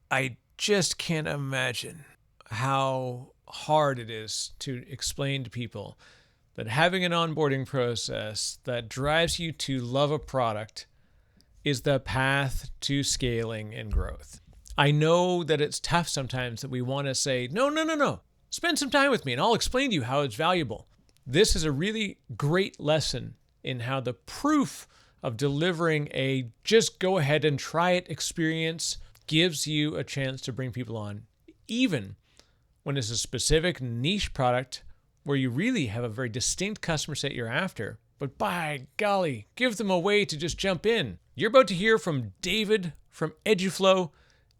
I just can't imagine how hard it is to explain to people that having an onboarding process that drives you to love a product is the path to scaling and growth. I know that it's tough sometimes that we want to say, no, no, no, no. Spend some time with me and I'll explain to you how it's valuable. This is a really great lesson in how the proof of delivering a just go ahead and try it experience gives you a chance to bring people on, even when it's a specific niche product where you really have a very distinct customer set you're after. But by golly, give them a way to just jump in. You're about to hear from David from Eduflow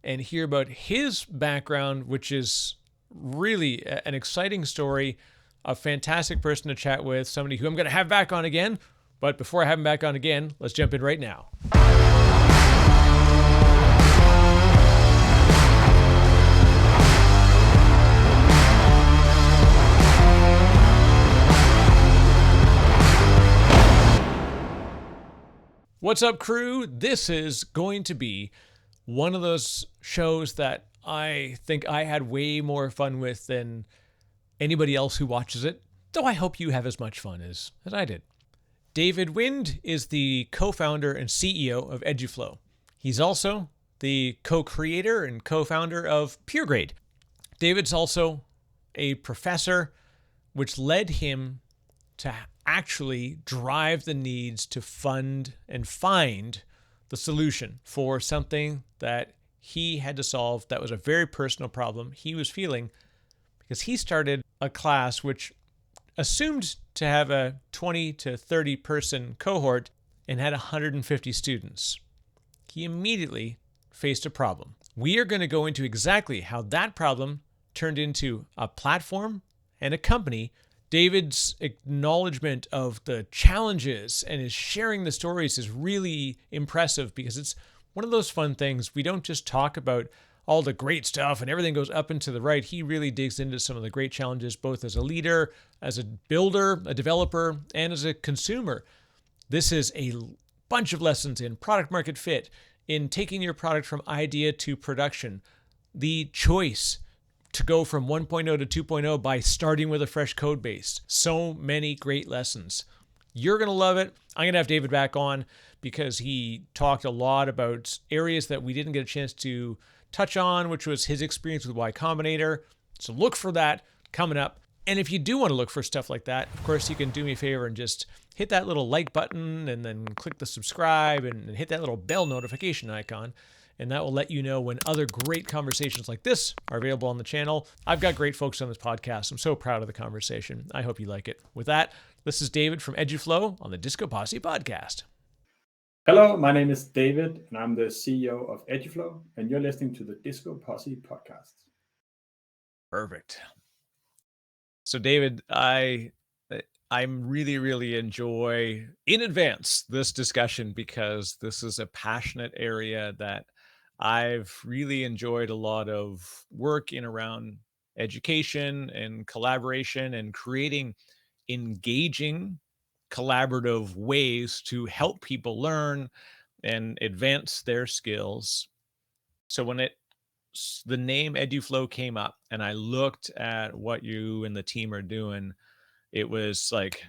and hear about his background, which is really an exciting story, a fantastic person to chat with, somebody who I'm going to have back on again. But before I have him back on again, let's jump in right now. What's up, crew? This is going to be one of those shows that I think I had way more fun with than anybody else who watches it, though I hope you have as much fun as I did. David Wind is the co-founder and CEO of Eduflow. He's also the co-creator and co-founder of Peergrade. David's also a professor, which led him to actually drive the needs to fund and find the solution for something that he had to solve that was a very personal problem he was feeling, because he started a class which assumed to have a 20 to 30 person cohort and had 150 students. He immediately faced a problem. We are going to go into exactly how that problem turned into a platform and a company. David's acknowledgement of the challenges and his sharing the stories is really impressive, because it's one of those fun things. We don't just talk about all the great stuff and everything goes up and to the right. He really digs into some of the great challenges, both as a leader, as a builder, a developer, and as a consumer. This is a bunch of lessons in product market fit, in taking your product from idea to production, the choice to go from 1.0 to 2.0 by starting with a fresh code base. So many great lessons. You're going to love it. I'm going to have David back on because he talked a lot about areas that we didn't get a chance to touch on, which was his experience with Y Combinator. So look for that coming up. And if you do want to look for stuff like that, of course, you can do me a favor and just hit that little like button and then click the subscribe and hit that little bell notification icon. And that will let you know when other great conversations like this are available on the channel. I've got great folks on this podcast. I'm so proud of the conversation. I hope you like it. With that, this is David from Eduflow on the DiscoPosse podcast. Hello, my name is David, and I'm the CEO of Eduflow, and you're listening to the DiscoPosse podcast. Perfect. So, David, I'm really enjoy in advance this discussion, because this is a passionate area that I've really enjoyed a lot of work in around education and collaboration and creating engaging collaborative ways to help people learn and advance their skills. So when the name Eduflow came up and I looked at what you and the team are doing, it was like,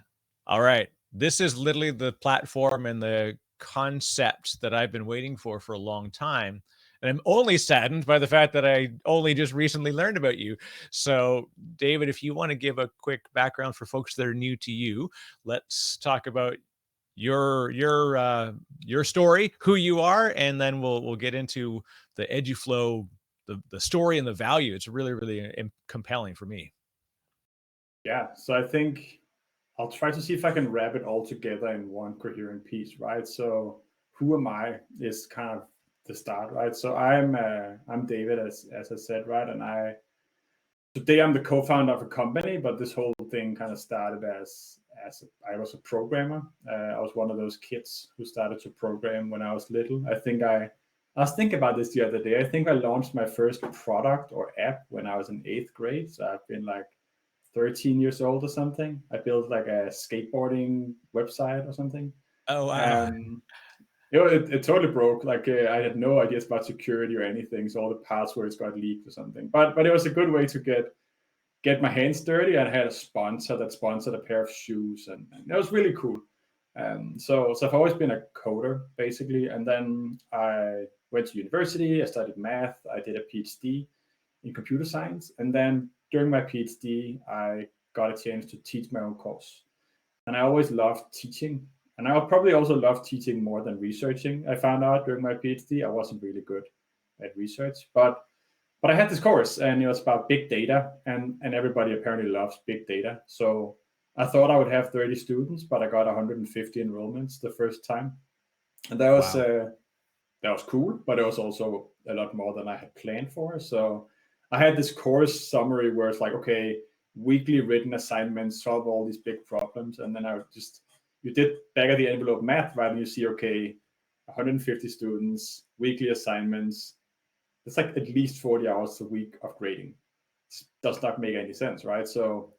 all right, this is literally the platform and the concept that I've been waiting for a long time. And I'm only saddened by the fact that I only just recently learned about you. So, David, if you want to give a quick background for folks that are new to you, let's talk about your story, who you are, and then we'll get into the Eduflow, the story and the value. It's really compelling for me. Yeah, so I think I'll try to see if I can wrap it all together in one coherent piece, right? So, who am I is kind of the start, right? So I'm David, as I said, right? And today I'm the co-founder of a company, but this whole thing kind of started as I was a programmer. I was one of those kids who started to program when I was little. I was thinking about this the other day. I think I launched my first product or app when I was in 8th grade. So I've been like 13 years old or something. I built like a skateboarding website or something. Oh, wow. it totally broke. Like I had no ideas about security or anything, so all the passwords got leaked or something. But it was a good way to get my hands dirty. And I had a sponsor that sponsored a pair of shoes, and it was really cool. So I've always been a coder basically, and then I went to university. I studied math. I did a Ph.D. in computer science, and then during my Ph.D. I got a chance to teach my own course, and I always loved teaching. And I probably also love teaching more than researching. I found out during my PhD I wasn't really good at research, but I had this course and it was about big data, and everybody apparently loves big data. So I thought I would have 30 students, but I got 150 enrollments the first time, and Wow. that was cool, but it was also a lot more than I had planned for. So I had this course summary where it's like, okay, weekly written assignments, solve all these big problems, and then I just you did back at the envelope math, right? And you see, okay, 150 students, weekly assignments. It's like at least 40 hours a week of grading. It does not make any sense, right? So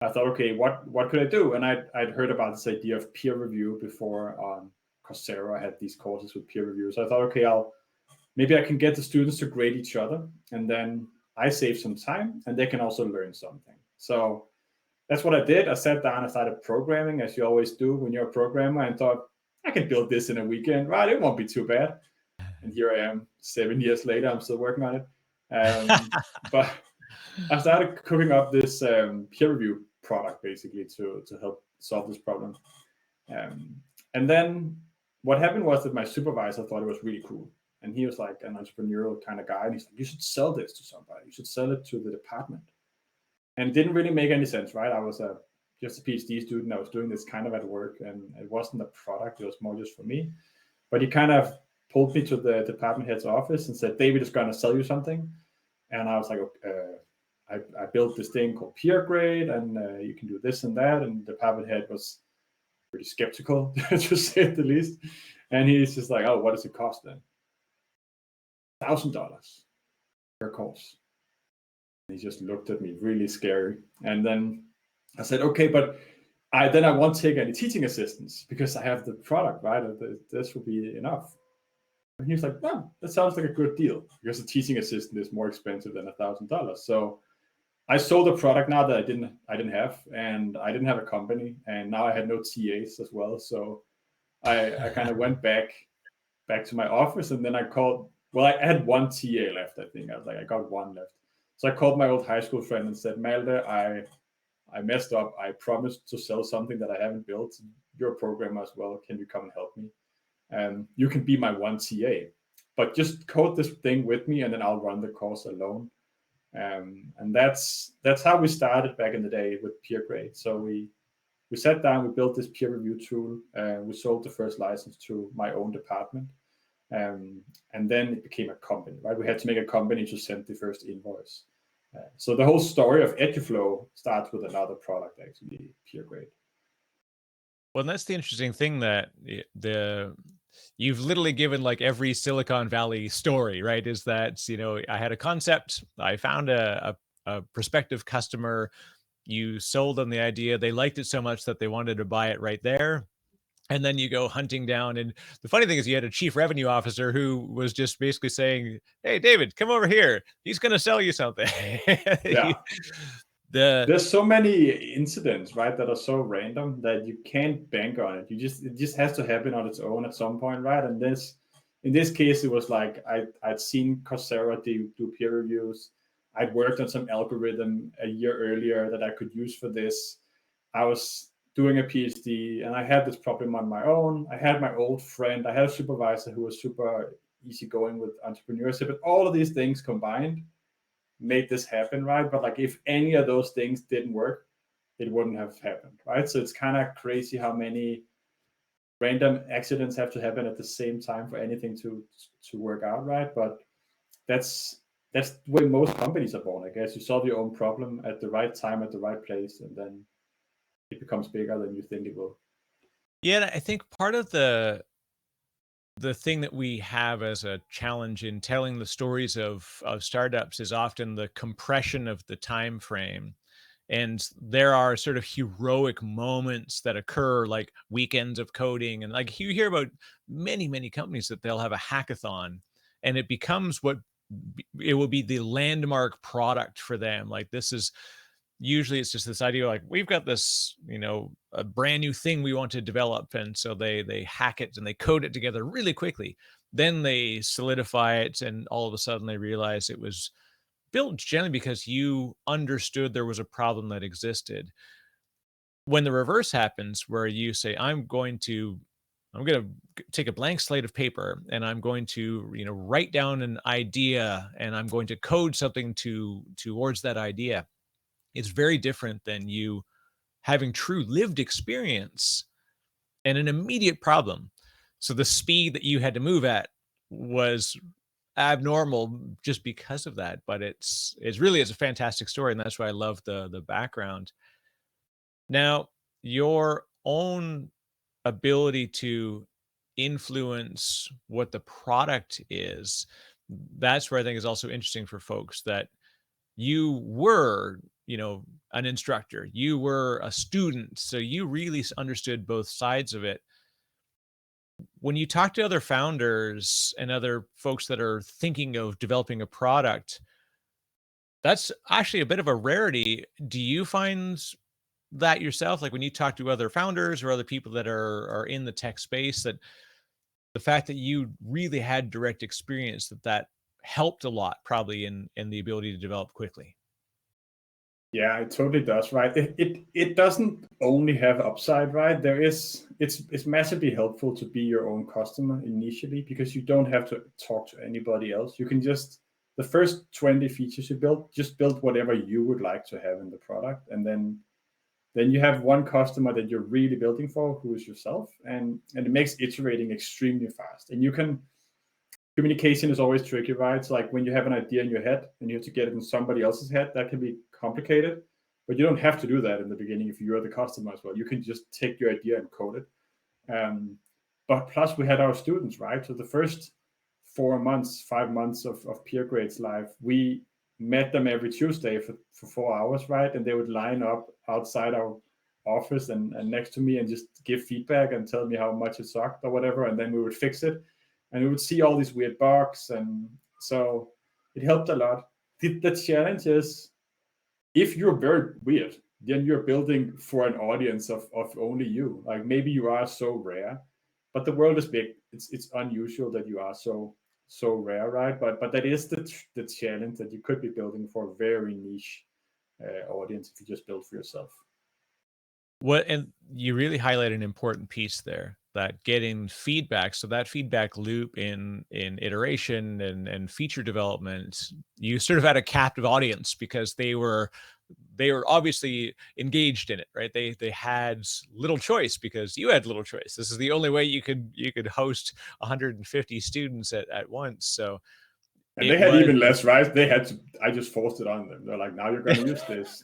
I thought, okay, what could I do? And I'd heard about this idea of peer review before on Coursera. I had these courses with peer review. So I thought, okay, maybe I can get the students to grade each other, and then I save some time and they can also learn something. So that's what I did. I sat down, I started programming, as you always do when you're a programmer, and thought, I can build this in a weekend, right? It won't be too bad. And here I am 7 years later, I'm still working on it. But I started cooking up this peer review product basically to help solve this problem. Um, and then what happened was that my supervisor thought it was really cool. And he was like an entrepreneurial kind of guy. And he's like, you should sell this to somebody. You should sell it to the department. And it didn't really make any sense, right? I was just a PhD student. I was doing this kind of at work, and it wasn't a product. It was more just for me. But he kind of pulled me to the department head's office and said, David is going to sell you something. And I was like, I built this thing called Peergrade, and you can do this and that. And the department head was pretty skeptical, to say the least. And he's just like, oh, what does it cost then? $1,000 per course. And he just looked at me really scary. And then I said, okay, but I won't take any teaching assistants because I have the product, right? This will be enough. And he was like, "No, that sounds like a good deal because a teaching assistant is more expensive than $1,000." So I sold a product now that I didn't have, and I didn't have a company, and now I had no TAs as well. So I kind of went back to my office, and then I called. Well, I had one TA left, I think. I was like, I got one left. So I called my old high school friend and said, Malte, I messed up. I promised to sell something that I haven't built. You're a programmer as well. Can you come and help me? You can be my one TA, but just code this thing with me, and then I'll run the course alone. And that's how we started back in the day with Peergrade. So we sat down, we built this peer review tool, we sold the first license to my own department, and then it became a company, right? We had to make a company to send the first invoice. So the whole story of Eduflow starts with another product, actually, Peergrade. Well, and that's the interesting thing that you've literally given like every Silicon Valley story, right? Is that, I had a concept, I found a prospective customer, you sold them the idea, they liked it so much that they wanted to buy it right there. And then you go hunting down. And the funny thing is, you had a chief revenue officer who was just basically saying, hey, David, come over here. He's going to sell you something. Yeah. The There's so many incidents, right, that are so random that you can't bank on it. It just has to happen on its own at some point, right? And in this case, it was like I'd seen Coursera do peer reviews. I'd worked on some algorithm a year earlier that I could use for this. I was doing a PhD, and I had this problem on my own. I had my old friend. I had a supervisor who was super easygoing with entrepreneurship, and all of these things combined made this happen, right? But like if any of those things didn't work, it wouldn't have happened, right? So it's kind of crazy how many random accidents have to happen at the same time for anything to work out, right? But that's the way most companies are born, I guess. You solve your own problem at the right time, at the right place, and then it becomes bigger than you think it will. Yeah, I think part of the thing that we have as a challenge in telling the stories of startups is often the compression of the time frame. And there are sort of heroic moments that occur, like weekends of coding. And like you hear about many companies that they'll have a hackathon, and it becomes what it will be the landmark product for them. Like this is usually it's just this idea like we've got this, a brand new thing we want to develop. And so they hack it and they code it together really quickly. Then they solidify it, and all of a sudden they realize it was built generally because you understood there was a problem that existed. When the reverse happens, where you say, I'm going to take a blank slate of paper and I'm going to, write down an idea and I'm going to code something towards that idea. It's very different than you having true lived experience and an immediate problem. So the speed that you had to move at was abnormal just because of that. But it's a fantastic story, and that's why I love the background. Now, your own ability to influence what the product is, that's where I think is also interesting for folks, that you were, an instructor, you were a student, so you really understood both sides of it. When you talk to other founders and other folks that are thinking of developing a product, that's actually a bit of a rarity. Do you find that yourself? Like when you talk to other founders or other people that are in the tech space, that the fact that you really had direct experience, that helped a lot probably in the ability to develop quickly? Yeah, it totally does, right? It doesn't only have upside, right? It's massively helpful to be your own customer initially, because you don't have to talk to anybody else. You can just, the first 20 features you build, just build whatever you would like to have in the product, and then you have one customer that you're really building for, who is yourself, and it makes iterating extremely fast. And you can, communication is always tricky, right? It's like when you have an idea in your head and you have to get it in somebody else's head, that can be complicated. But you don't have to do that in the beginning if you're the customer as well. You can just take your idea and code it. But plus, we had our students, right? So the first 4 months, 5 months of Peergrade's life, we met them every Tuesday for 4 hours, right? And they would line up outside our office and next to me and just give feedback and tell me how much it sucked or whatever. And then we would fix it. And we would see all these weird bugs. And so it helped a lot. The challenge is, if you're very weird, then you're building for an audience of only you. Like maybe you are so rare, but the world is big. It's unusual that you are so rare, right? But that is the challenge, that you could be building for a very niche audience if you just build for yourself. And you really highlight an important piece there, that getting feedback. So that feedback loop in iteration and feature development, you sort of had a captive audience because they were obviously engaged in it, right? They had little choice because you had little choice. This is the only way you could host 150 students at once. So And they it had was. even less, right? They had to, I just forced it on them. They're like, now you're going to use this.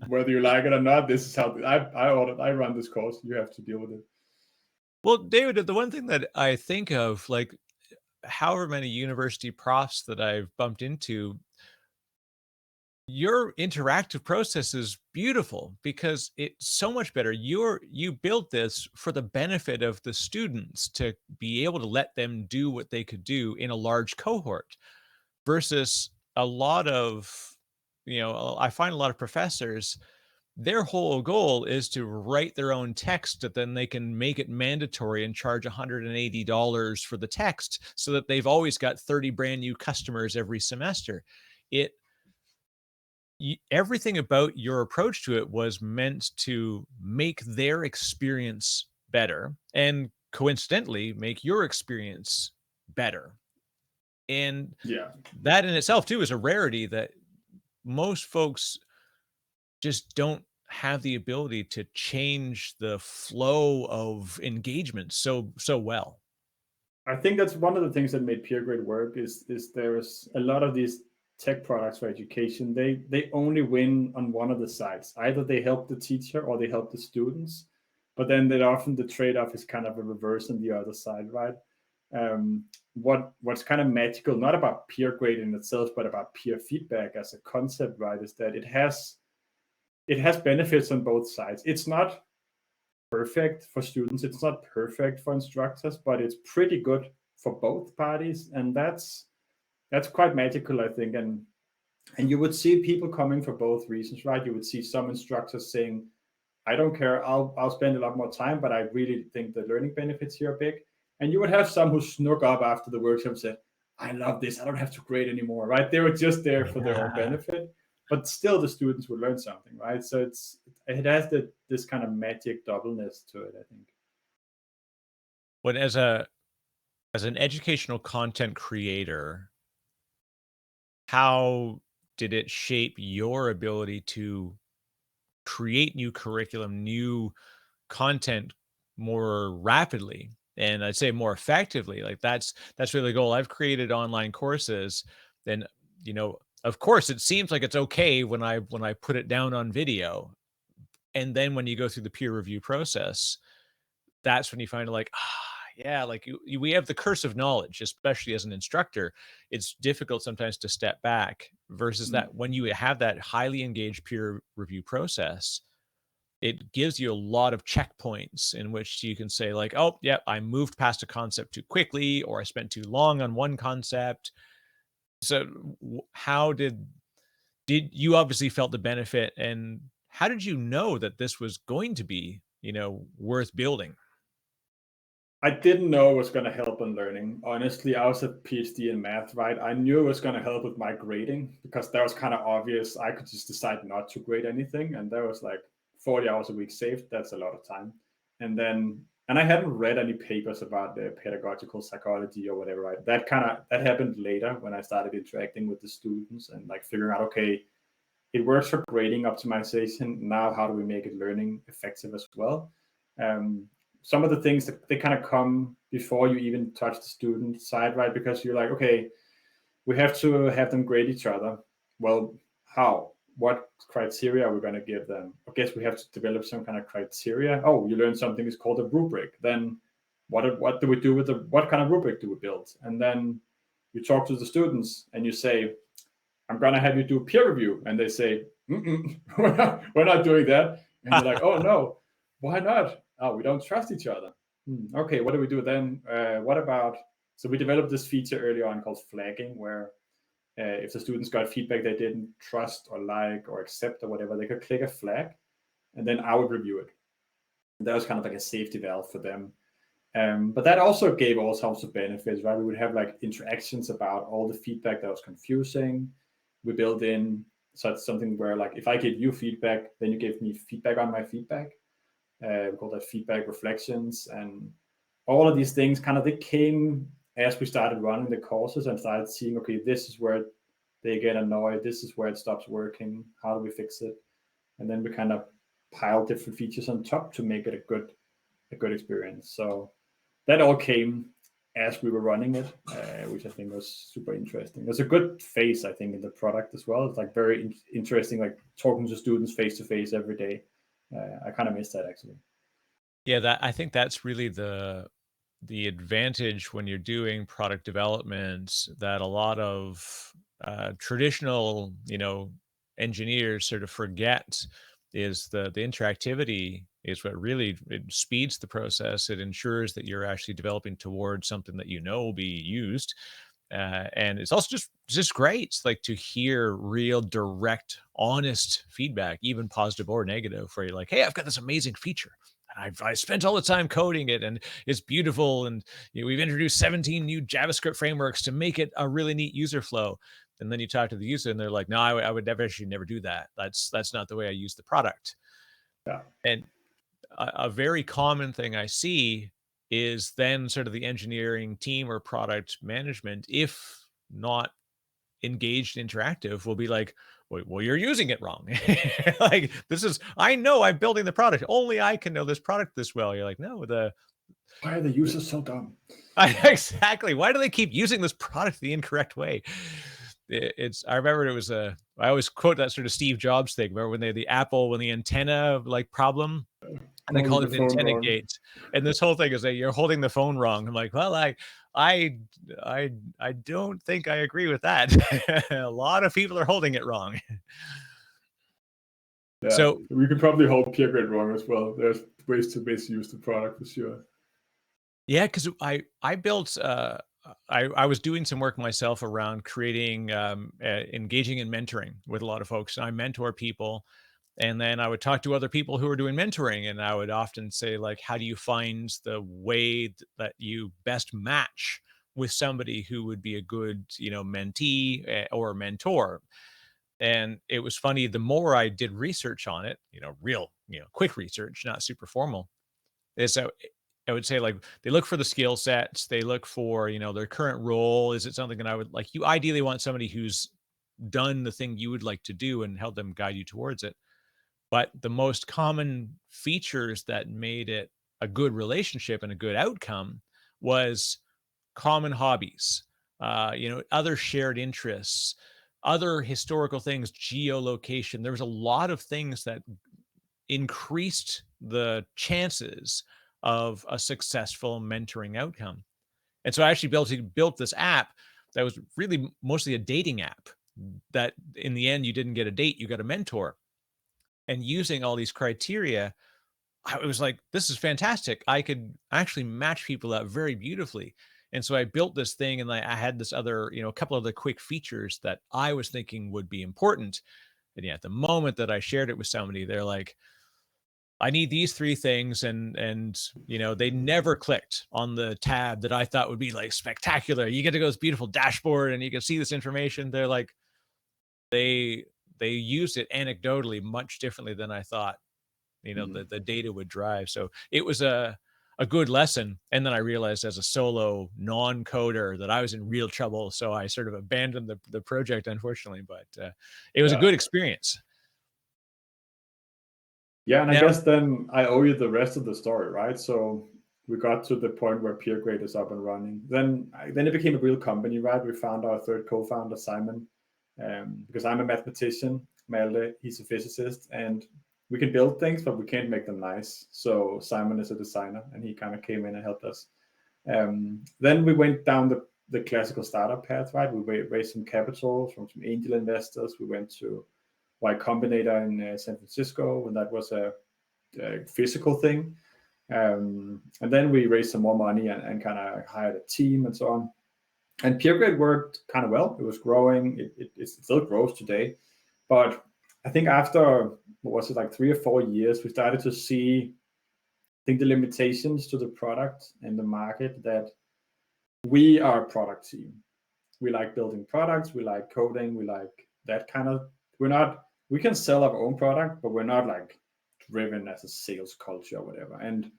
Whether you like it or not, this is how I run this course. You have to deal with it. Well, David, the one thing that I think of, like however many university profs that I've bumped into, your interactive process is beautiful because it's so much better. You built this for the benefit of the students, to be able to let them do what they could do in a large cohort, versus a lot of, I find a lot of professors, their whole goal is to write their own text that then they can make it mandatory and charge $180 for the text, so that they've always got 30 brand new customers every semester. It Everything about your approach to it was meant to make their experience better, and coincidentally make your experience better. And Yeah. that in itself too is a rarity, that most folks just don't have the ability to change the flow of engagement so well. I think that's one of the things that made Peergrade work, is there's a lot of these tech products for education. They only win on one of the sides. Either they help the teacher or they help the students. But then that often the trade-off is kind of a reverse on the other side, right? What's kind of magical, not about Peergrade in itself, but about peer feedback as a concept, right, is that it has it has benefits on both sides. It's not perfect for students, it's not perfect for instructors, but it's pretty good for both parties, and that's quite magical, I think. And you would see people coming for both reasons, right? You would see some instructors saying, I don't care, I'll spend a lot more time, but I really think the learning benefits here are big. And you would have some who snuck up after the workshop and said, I love this, I don't have to grade anymore, right? They were just there for their own benefit, but still the students would learn something, right? So it has this kind of magic doubleness to it, I think. When as an educational content creator, how did it shape your ability to create new curriculum, new content more rapidly, and I'd say more effectively? Like that's really the goal. I've created online courses, then of course it seems like it's okay when I put it down on video, and then when you go through the peer review process, that's when you find like, yeah, like we have the curse of knowledge, especially as an instructor. It's difficult sometimes to step back versus Mm. that when you have that highly engaged peer review process, it gives you a lot of checkpoints in which you can say like, oh, yeah, I moved past a concept too quickly, or I spent too long on one concept. So how did you obviously felt the benefit, and how did you know that this was going to be, worth building? I didn't know it was going to help in learning. Honestly, I was a PhD in math, right? I knew it was going to help with my grading because that was kind of obvious. I could just decide not to grade anything, and that was like 40 hours a week saved. That's a lot of time. And I hadn't read any papers about the pedagogical psychology or whatever, right? That happened later when I started interacting with the students and like figuring out, okay, it works for grading optimization. Now, how do we make it learning effective as well? Um, some of the things that they kind of come before you even touch the student side, right? Because you're like, okay, we have to have them grade each other. Well, how? What criteria are we going to give them? I guess we have to develop some kind of criteria. Oh, you learn something is called a rubric. Then what do we do with what kind of rubric do we build? And then you talk to the students and you say, I'm going to have you do peer review. And they say, we're not doing that. And you're like, oh no, why not? Oh, we don't trust each other. Okay, what do we do then? What about, so we developed this feature early on called flagging, where if the students got feedback they didn't trust or like or accept or whatever, they could click a flag and then I would review it. And that was kind of like a safety valve for them. But that also gave all sorts of benefits, right? We would have like interactions about all the feedback that was confusing. We built in such something where like if I give you feedback, then you give me feedback on my feedback. We call that feedback reflections, and all of these things kind of they came as we started running the courses and started seeing, okay, this is where they get annoyed, this is where it stops working, how do we fix it? And then we kind of pile different features on top to make it a good experience. So that all came as we were running it, which I think was super interesting. There's a good phase, I think, in the product as well. It's like very interesting, like talking to students face to face every day. I kind of miss that actually. Yeah, that I think that's really the advantage when you're doing product development, that a lot of traditional, engineers sort of forget, is the interactivity is what really it speeds the process. It ensures that you're actually developing towards something that will be used. And it's also just great, like to hear real, direct, honest feedback, even positive or negative, where you're like, "Hey, I've got this amazing feature, and I spent all the time coding it, and it's beautiful, and we've introduced 17 new JavaScript frameworks to make it a really neat user flow." And then you talk to the user, and they're like, "No, I would never do that. That's not the way I use the product." Yeah. And a very common thing I see is then sort of the engineering team or product management, if not engaged interactive, will be like, well, you're using it wrong. Like, I know I'm building the product. Only I can know this product this well. You're like, no, Why are the users so dumb? exactly. Why do they keep using this product the incorrect way? I remember it was I always quote that sort of Steve Jobs thing. Remember when when the antenna like problem, and they Holding called the it phone antenna wrong. gate. And this whole thing is that you're holding the phone wrong. I'm like, well, I, I don't think I agree with that. A lot of people are holding it wrong. Yeah, So we could probably hold Peergrade wrong as well. There's ways to misuse the product for sure. yeah, because I built I was doing some work myself around creating engaging in mentoring with a lot of folks, and I mentor people. And then I would talk to other people who are doing mentoring, and I would often say, like, how do you find the way that you best match with somebody who would be a good, mentee or mentor? And it was funny, the more I did research on it, real, quick research, not super formal, is so I would say, like, they look for the skill sets, they look for, their current role. Is it something that I would like? You ideally want somebody who's done the thing you would like to do and help them guide you towards it. But the most common features that made it a good relationship and a good outcome was common hobbies, other shared interests, other historical things, geolocation. There was a lot of things that increased the chances of a successful mentoring outcome. And so I actually built this app that was really mostly a dating app that in the end you didn't get a date, you got a mentor. And using all these criteria, I was like, this is fantastic. I could actually match people up very beautifully. And so I built this thing, and I had this other, a couple of the quick features that I was thinking would be important. And yeah, at the moment that I shared it with somebody, they're like, I need these three things. And they never clicked on the tab that I thought would be like spectacular. You get to go to this beautiful dashboard and you can see this information. They're like, they used it anecdotally much differently than I thought the data would drive. So it was a good lesson. And then I realized as a solo non-coder that I was in real trouble. So I sort of abandoned the project, unfortunately, but it was a Yeah. good experience. Yeah, and I Now, guess then I owe you the rest of the story, right? So we got to the point where Peergrade is up and running. Then it became a real company, right? We found our third co-founder, Simon, because I'm a mathematician, Malte, he's a physicist, and we can build things, but we can't make them nice. So Simon is a designer, and he kind of came in and helped us. Then we went down the classical startup path, right? We raised some capital from some angel investors. We went to Y Combinator in San Francisco, and that was a physical thing. And then we raised some more money and kind of hired a team and so on. And Peergrade worked kind of well. It was growing. It still grows today. But I think after, what was it, like 3 or 4 years, we started to see, I think, the limitations to the product and the market, that we are a product team. We like building products. We like coding. We like that kind of, we can sell our own product, but we're not like driven as a sales culture or whatever. And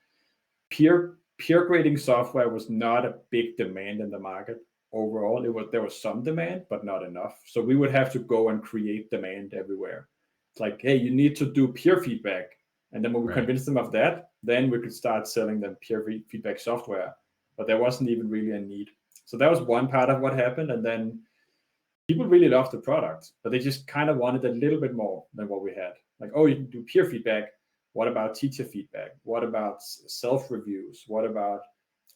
peer grading software was not a big demand in the market overall. There was some demand, but not enough. So we would have to go and create demand everywhere. It's like, hey, you need to do peer feedback. And then when we convinced them of that, then we could start selling them peer feedback software. But there wasn't even really a need. So that was one part of what happened. And then people really loved the product, but they just kind of wanted a little bit more than what we had. Like, oh, you can do peer feedback. What about teacher feedback? What about self-reviews? What about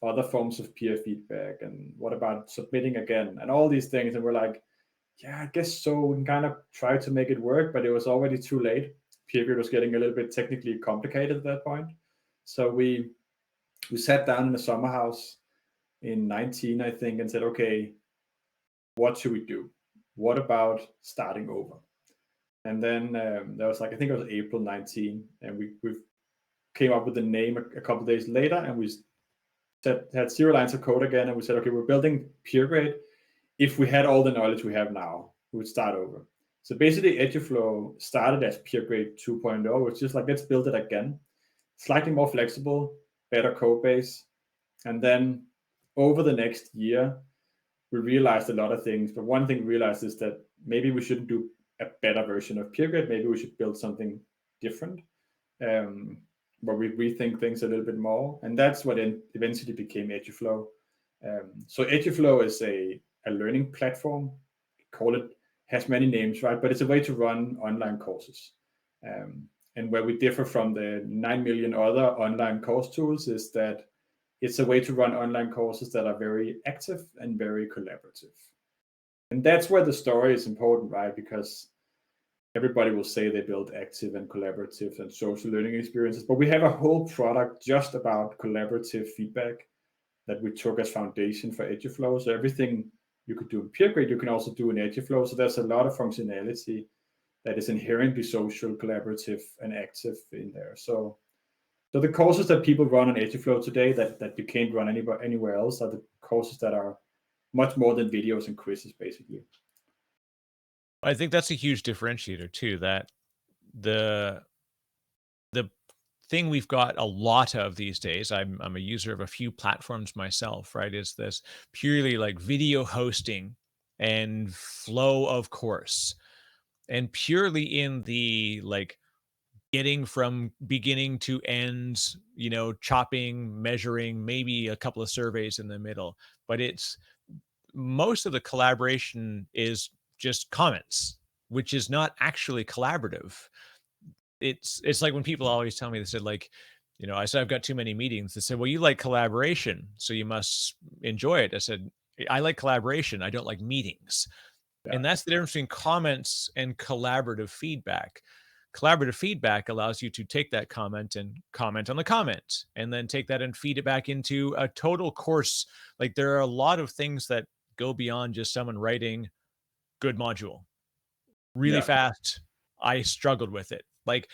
other forms of peer feedback? And what about submitting again? And all these things. And we're like, yeah, I guess so. We can kind of try to make it work, but it was already too late. Peergrade was getting a little bit technically complicated at that point. So we sat down in a summer house in 19, I think, and said, okay, what should we do? What about starting over? And then that was like, I think it was April 19, and we came up with the name a couple of days later, and we had 0 lines of code again, and we said, okay, we're building Peergrade. If we had all the knowledge we have now, we would start over. So basically, Eduflow started as Peergrade 2.0. It's just like, let's build it again, slightly more flexible, better code base. And then over the next year, we realized a lot of things. But one thing we realized is that maybe we shouldn't do a better version of Peergrade. Maybe we should build something different, where we rethink things a little bit more. And that's what eventually became Eduflow. So Eduflow is a learning platform. Call it, has many names, right? But it's a way to run online courses. And where we differ from the 9 million other online course tools is that it's a way to run online courses that are very active and very collaborative. And that's where the story is important, right? Because everybody will say they build active and collaborative and social learning experiences, but we have a whole product just about collaborative feedback that we took as foundation for Eduflow. So everything you could do in Peergrade, you can also do in Eduflow. So there's a lot of functionality that is inherently social, collaborative, and active in there. So the courses that people run on Eduflow today that you can't run anywhere else are the courses that are much more than videos and quizzes, basically. I think that's a huge differentiator too, that the thing we've got a lot of these days, I'm a user of a few platforms myself, right, is this purely like video hosting and flow of course, and purely in the like getting from beginning to end, chopping, measuring, maybe a couple of surveys in the middle. But it's most of the collaboration is just comments, which is not actually collaborative. It's like when people always tell me, they said like, I said, I've got too many meetings. They said, well, you like collaboration, so you must enjoy it. I said, I like collaboration. I don't like meetings. Yeah. And that's the difference between comments and collaborative feedback. Collaborative feedback allows you to take that comment and comment on the comment, and then take that and feed it back into a total course. Like there are a lot of things that go beyond just someone writing good module really fast. I struggled with it. Like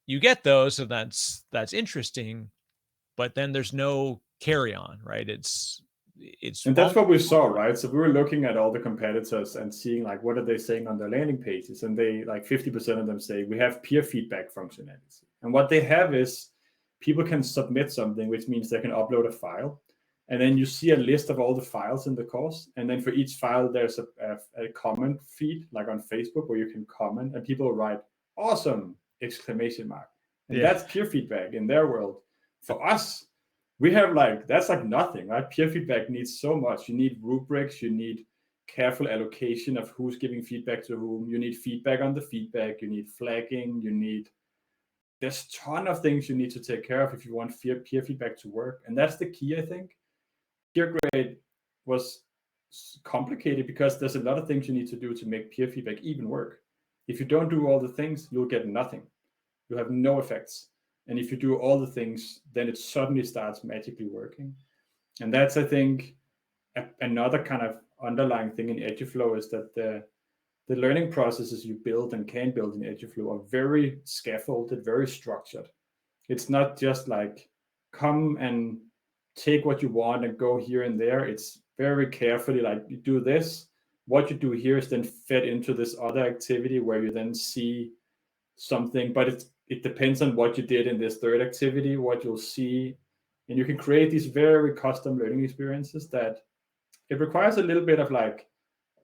you get those, and that's interesting, but then there's no carry on, right? And that's what we saw, right? So we were looking at all the competitors and seeing like what are they saying on their landing pages, and they like 50% of them say we have peer feedback functionality. And what they have is people can submit something, which means they can upload a file, and then you see a list of all the files in the course, and then for each file there's a comment feed like on Facebook where you can comment, and people write awesome exclamation mark, and that's peer feedback in their world. For us, we have like, that's like nothing, right? Peer feedback needs so much. You need rubrics, you need careful allocation of who's giving feedback to whom, you need feedback on the feedback, you need flagging, there's a ton of things you need to take care of if you want peer feedback to work. And that's the key, I think. Peergrade was complicated because there's a lot of things you need to do to make peer feedback even work. If you don't do all the things, you'll get nothing. You'll have no effects. And if you do all the things, then it suddenly starts magically working. And that's, I think, another kind of underlying thing in Eduflow is that the learning processes you build and can build in Eduflow are very scaffolded, very structured. It's not just like come and take what you want and go here and there. It's very carefully like you do this. What you do here is then fed into this other activity where you then see something, but it depends on what you did in this third activity, what you'll see. And you can create these very custom learning experiences that it requires a little bit of like,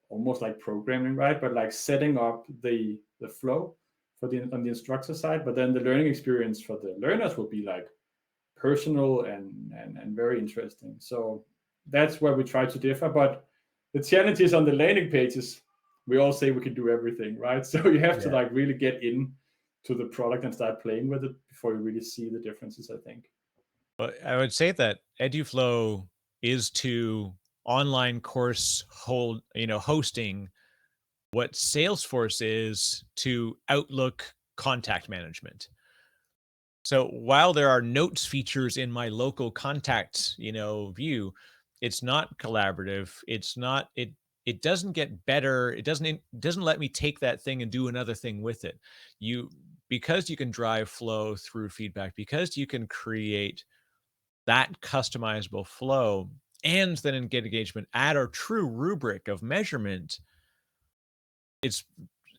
almost like programming, right? But like setting up the flow on the instructor side, but then the learning experience for the learners will be like personal and very interesting. So that's where we try to differ. But the challenges on the landing pages, we all say we can do everything, right? So you have to like really get in to the product and start playing with it before you really see the differences, I think. Well, I would say that Eduflow is to online course hosting what Salesforce is to Outlook contact management. So while there are notes features in my local contacts, view, it's not collaborative. It doesn't get better. It doesn't let me take that thing and do another thing with it. Because you can drive flow through feedback, because you can create that customizable flow, and then get engagement at a true rubric of measurement, it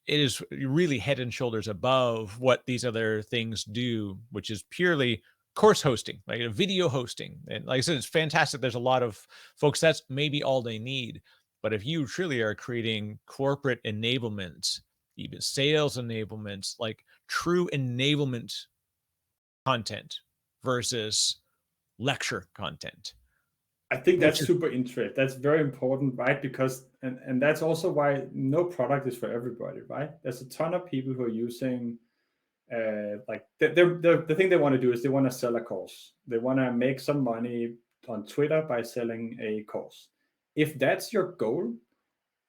is really head and shoulders above what these other things do, which is purely course hosting, like a video hosting. And like I said, it's fantastic. There's a lot of folks, that's maybe all they need. But if you truly are creating corporate enablement, even sales enablement, like true enablement content versus lecture content, I think that's super interesting. That's very important, right? Because and that's also why no product is for everybody, right? There's a ton of people who are using like the thing they want to do is they want to sell a course. They want to make some money on Twitter by selling a course. If that's your goal,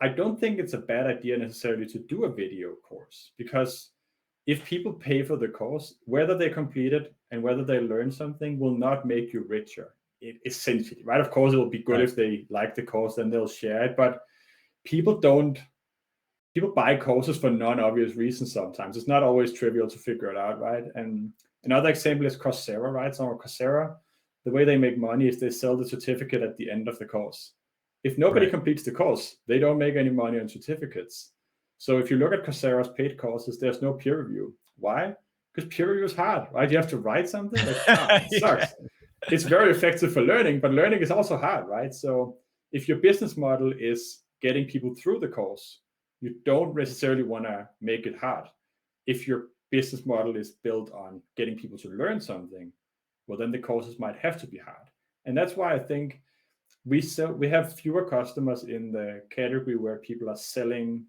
I don't think it's a bad idea necessarily to do a video course, because if people pay for the course, whether they complete it and whether they learn something will not make you richer, essentially, right? Of course, it will be good if they like the course, then they'll share it. But people buy courses for non-obvious reasons sometimes. It's not always trivial to figure it out, right? And another example is Coursera, right? So on Coursera, the way they make money is they sell the certificate at the end of the course. If nobody completes the course, they don't make any money on certificates. So if you look at Coursera's paid courses, there's no peer review. Why? Because peer review is hard, right? You have to write something. It sucks. It's very effective for learning, but learning is also hard, right? So if your business model is getting people through the course, you don't necessarily want to make it hard. If your business model is built on getting people to learn something, well, then the courses might have to be hard. And that's why I think we have fewer customers in the category where people are selling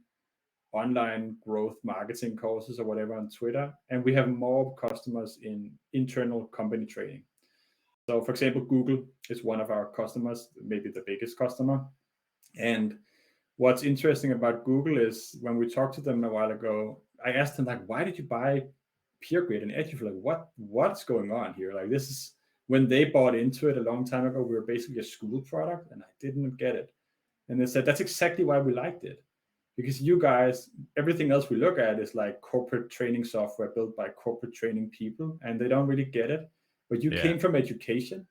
online growth marketing courses or whatever on Twitter, and we have more customers in internal company training. So, for example, Google is one of our customers, maybe the biggest customer. And what's interesting about Google is when we talked to them a while ago, I asked them, like, why did you buy Peergrade and Eduflow? What's going on here? Like, this is when they bought into it a long time ago, we were basically a school product, and I didn't get it. And they said, that's exactly why we liked it. Because you guys, everything else we look at is like corporate training software built by corporate training people, and they don't really get it. But you came from education.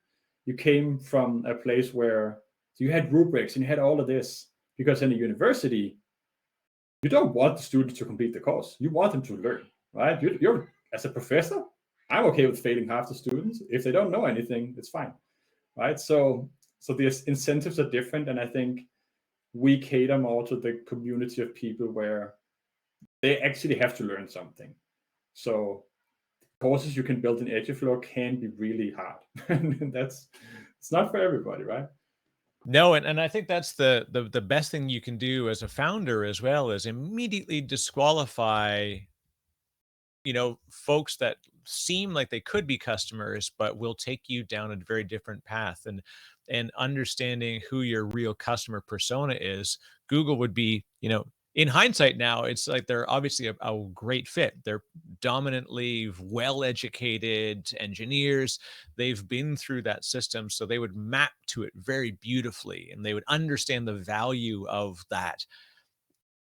You came from a place where you had rubrics and you had all of this, because in a university, you don't want the students to complete the course. You want them to learn, right? You're as a professor, I'm okay with failing half the students. If they don't know anything, it's fine, right? So the incentives are different, and I think we cater more to the community of people where they actually have to learn something. So courses you can build in Eduflow can be really hard. And it's not for everybody, right? No, and I think that's the best thing you can do as a founder as well, is immediately disqualify, folks that seem like they could be customers, but will take you down a very different path. And understanding who your real customer persona is. Google would be, in hindsight now, it's like they're obviously a great fit. They're dominantly well-educated engineers. They've been through that system, so they would map to it very beautifully, and they would understand the value of that.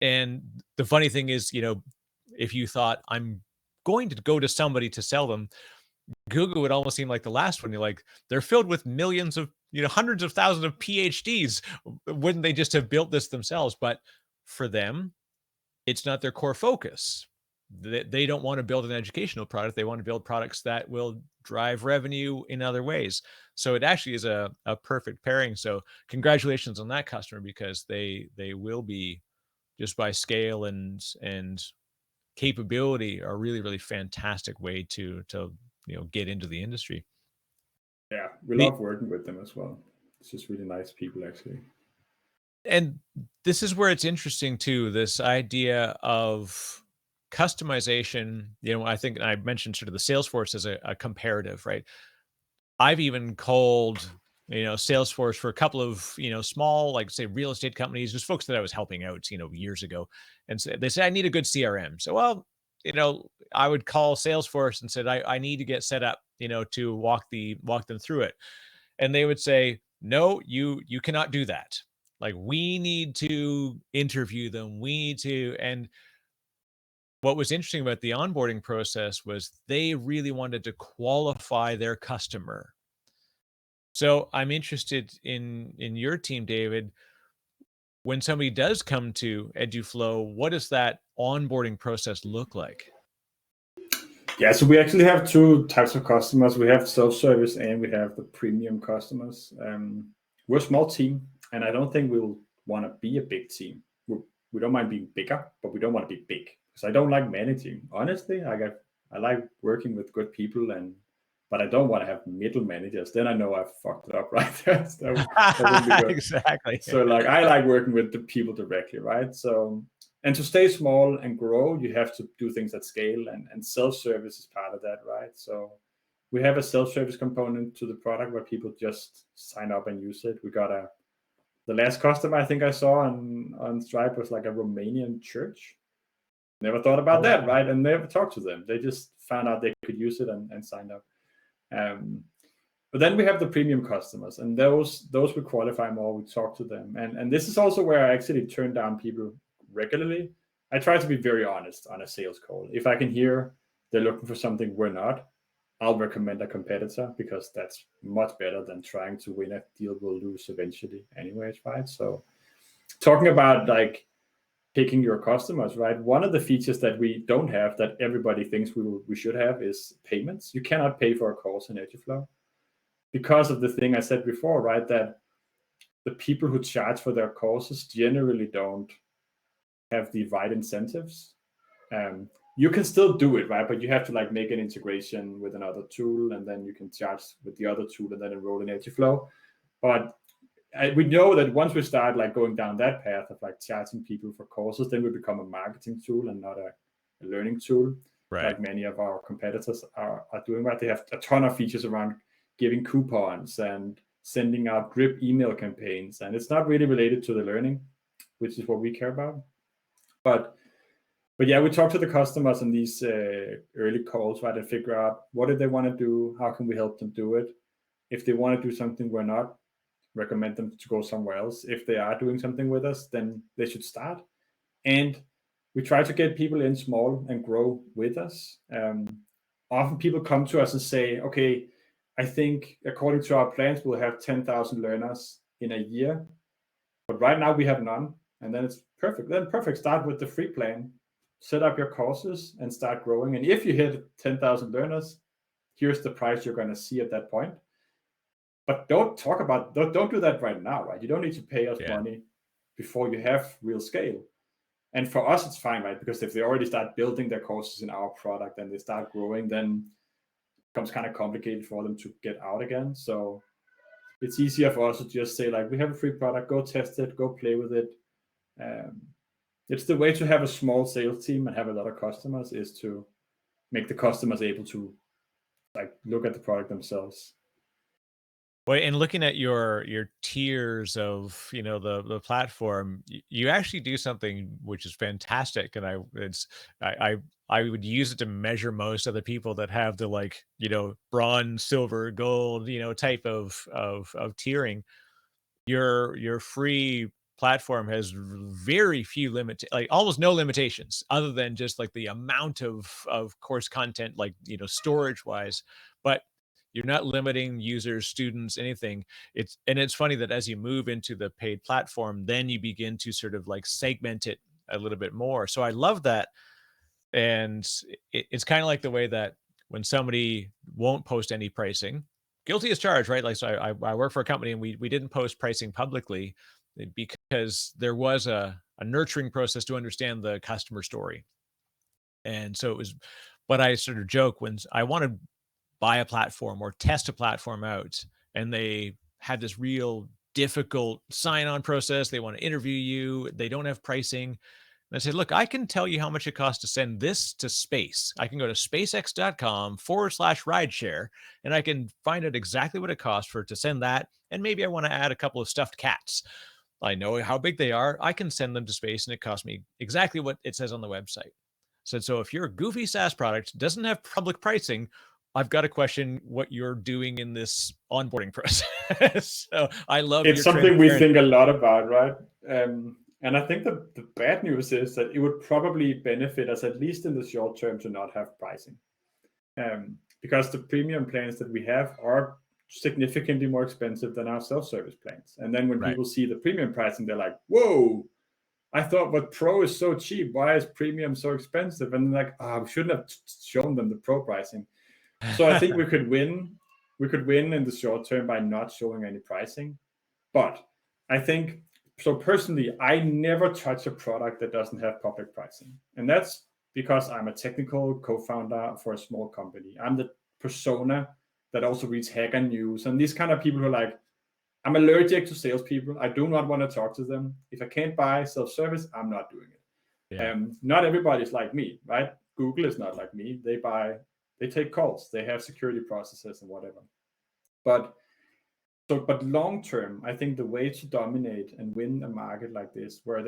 And the funny thing is, if you thought, I'm going to go to somebody to sell them, Google would almost seem like the last one. You're like, they're filled with millions of, hundreds of thousands of PhDs. Wouldn't they just have built this themselves? But for them, it's not their core focus. They don't want to build an educational product. They want to build products that will drive revenue in other ways. So it actually is a perfect pairing. So congratulations on that customer, because they will be, just by scale and capability, a really, really fantastic way to get into the industry. Yeah, we love working with them as well. It's just really nice people, actually. And this is where it's interesting too, this idea of customization. I think I mentioned sort of the Salesforce as a comparative, right? I've even called, Salesforce for a couple of, small, like say real estate companies, just folks that I was helping out, years ago. And so they say, I need a good CRM. So, well, I would call Salesforce and said, I need to get set up, to walk them through it. And they would say, no, you cannot do that. Like, we need to interview them. We need to. And what was interesting about the onboarding process was they really wanted to qualify their customer. So I'm interested in your team, David. When somebody does come to Eduflow, what does that onboarding process look like? Yeah, so we actually have two types of customers. We have self-service and we have the premium customers. We're a small team, and I don't think we'll want to be a big team. We don't mind being bigger, but we don't want to be big, because I don't like managing. Honestly, I like working with good people, but I don't want to have middle managers. Then I know I've fucked it up, right? that wouldn't be good. Exactly. So I like working with the people directly, right? So, and to stay small and grow, you have to do things at scale, and self-service is part of that, right? So we have a self-service component to the product where people just sign up and use it. We got The last customer I think I saw on Stripe was like a Romanian church. Never thought about that, right? And never talked to them. They just found out they could use it and signed up. But then we have the premium customers, and those we qualify more. We talk to them, and this is also where I actually turn down people regularly. I try to be very honest on a sales call. If I can hear they're looking for something we're not, I'll recommend a competitor, because that's much better than trying to win a deal we'll lose eventually anyways, right? So talking about like picking your customers, right? One of the features that we don't have that everybody thinks we should have is payments. You cannot pay for a course in Eduflow because of the thing I said before, right? That the people who charge for their courses generally don't have the right incentives. You can still do it, right? But you have to like make an integration with another tool, and then you can charge with the other tool and then enroll in Eduflow. But we know that once we start like going down that path of like charging people for courses, then we become a marketing tool and not a learning tool, Right. like many of our competitors are doing. Right? They have a ton of features around giving coupons and sending out drip email campaigns, and it's not really related to the learning, which is what we care about. But yeah, we talk to the customers in these early calls, right, and figure out what do they want to do, how can we help them do it. If they want to do something we're not, recommend them to go somewhere else. If they are doing something with us, then they should start. And we try to get people in small and grow with us. Often people come to us and say, okay, I think according to our plans, we'll have 10,000 learners in a year, but right now we have none. And then it's perfect. Then perfect. Start with the free plan, set up your courses and start growing. And if you hit 10,000 learners, here's the price you're going to see at that point. But don't do that right now, right? You don't need to pay us money before you have real scale. And for us, it's fine, right? Because if they already start building their courses in our product and they start growing, then it becomes kind of complicated for them to get out again. So it's easier for us to just say, like, we have a free product, go test it, go play with it. It's the way to have a small sales team and have a lot of customers, is to make the customers able to like look at the product themselves. Well, and looking at your tiers of, you know, the platform, you actually do something which is fantastic, and I would use it to measure most of the people that have the, like, you know, bronze, silver, gold, you know, type of tiering. Your free platform has very few like almost no limitations, other than just like the amount of course content, like, you know, storage wise. But you're not limiting users, students, anything. It's funny that as you move into the paid platform, then you begin to sort of like segment it a little bit more. So I love that. And it's kind of like the way that when somebody won't post any pricing, guilty as charged, right? Like, so I work for a company, and we didn't post pricing publicly because there was a nurturing process to understand the customer story. And so it was, but I sort of joke when I want to buy a platform or test a platform out, and they had this real difficult sign-on process. They want to interview you. They don't have pricing. And I said, look, I can tell you how much it costs to send this to space. I can go to spacex.com/rideshare, and I can find out exactly what it costs to send that. And maybe I want to add a couple of stuffed cats. I know how big they are. I can send them to space, and it costs me exactly what it says on the website. So if you're a goofy SaaS product, doesn't have public pricing, I've got to question what you're doing in this onboarding process. So I love it's something we think a lot about, right? And I think the bad news is that it would probably benefit us, at least in the short term, to not have pricing. Because the premium plans that we have are significantly more expensive than our self-service plans. And then when people see the premium pricing, they're like, whoa, I thought what Pro is so cheap. Why is premium so expensive? And they're like, we shouldn't have shown them the Pro pricing. So I think we could win in the short term by not showing any pricing. But I think, so personally, I never touch a product that doesn't have public pricing. And that's because I'm a technical co-founder for a small company. I'm the persona that also reads Hacker News. And these kind of people who are like, I'm allergic to salespeople. I do not want to talk to them. If I can't buy self-service, I'm not doing it. Yeah. Not everybody's like me, right? Google is not like me. They take calls. They have security processes and whatever. But So, but long term, I think the way to dominate and win a market like this, where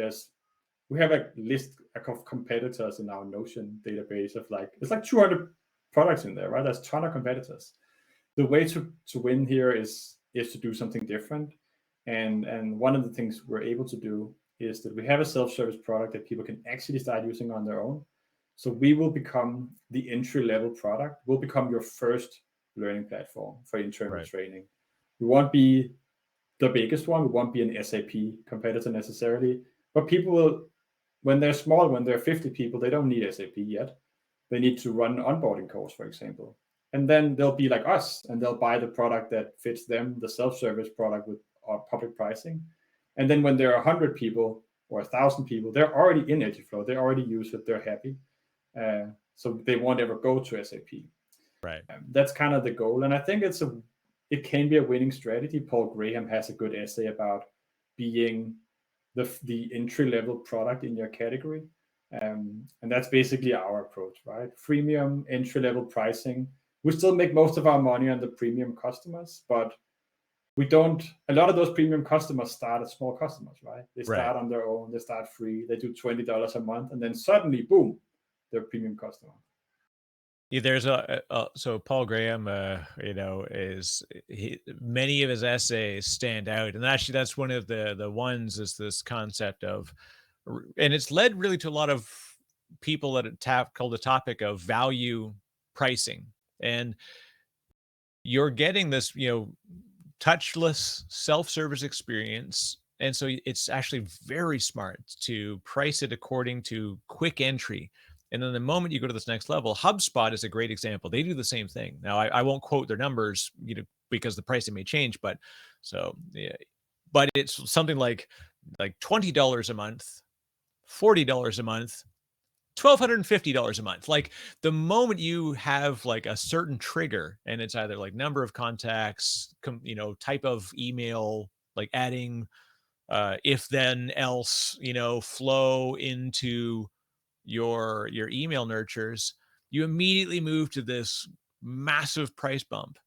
we have a list of competitors in our Notion database of it's like 200 products in there, right? There's a ton of competitors. The way to win here is to do something different. And one of the things we're able to do is that we have a self-service product that people can actually start using on their own. So we will become the entry-level product. We'll become your first learning platform for internal training. We won't be the biggest one. We won't be an SAP competitor necessarily, but people will, when they're small, when they're 50 people, they don't need SAP yet. They need to run an onboarding course, for example. And then they'll be like us, and they'll buy the product that fits them, the self-service product with our public pricing. And then when there are 100 people or 1,000 people, they're already in Eduflow. They already use it. They're happy. So they won't ever go to SAP. Right. That's kind of the goal. And I think it can be a winning strategy. Paul Graham has a good essay about being the entry-level product in your category. And that's basically our approach, right? Freemium, entry-level pricing. We still make most of our money on the premium customers, but we don't, a lot of those premium customers start as small customers, right? They start on their own, they start free, they do $20 a month, and then suddenly, boom, they're a premium customer. Yeah, there's so Paul Graham, many of his essays stand out, and actually that's one of the ones is this concept of, and it's led really to a lot of people that tackle the topic of value pricing, and you're getting this, touchless self-service experience. And so it's actually very smart to price it according to quick entry. And then the moment you go to this next level, HubSpot is a great example. They do the same thing. Now, I won't quote their numbers, because the pricing may change, but it's something like $20 a month, $40 a month, $1,250 a month. Like the moment you have like a certain trigger, and it's either like number of contacts, type of email, like adding if then else, flow into your email nurtures, you immediately move to this massive price bump.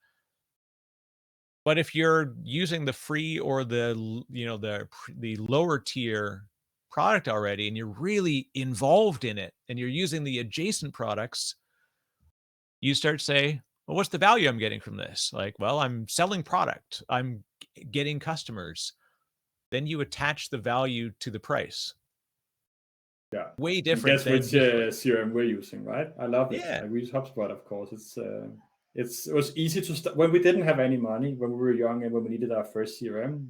But if you're using the free or the lower tier product already, and you're really involved in it, and you're using the adjacent products, you start to say, well, what's the value I'm getting from this? Like, well, I'm selling product, I'm getting customers. Then you attach the value to the price. Yeah, way different. And guess which CRM we're using, right? I love it. Yeah. We use HubSpot, of course. It was easy to start when we didn't have any money, when we were young, and when we needed our first CRM.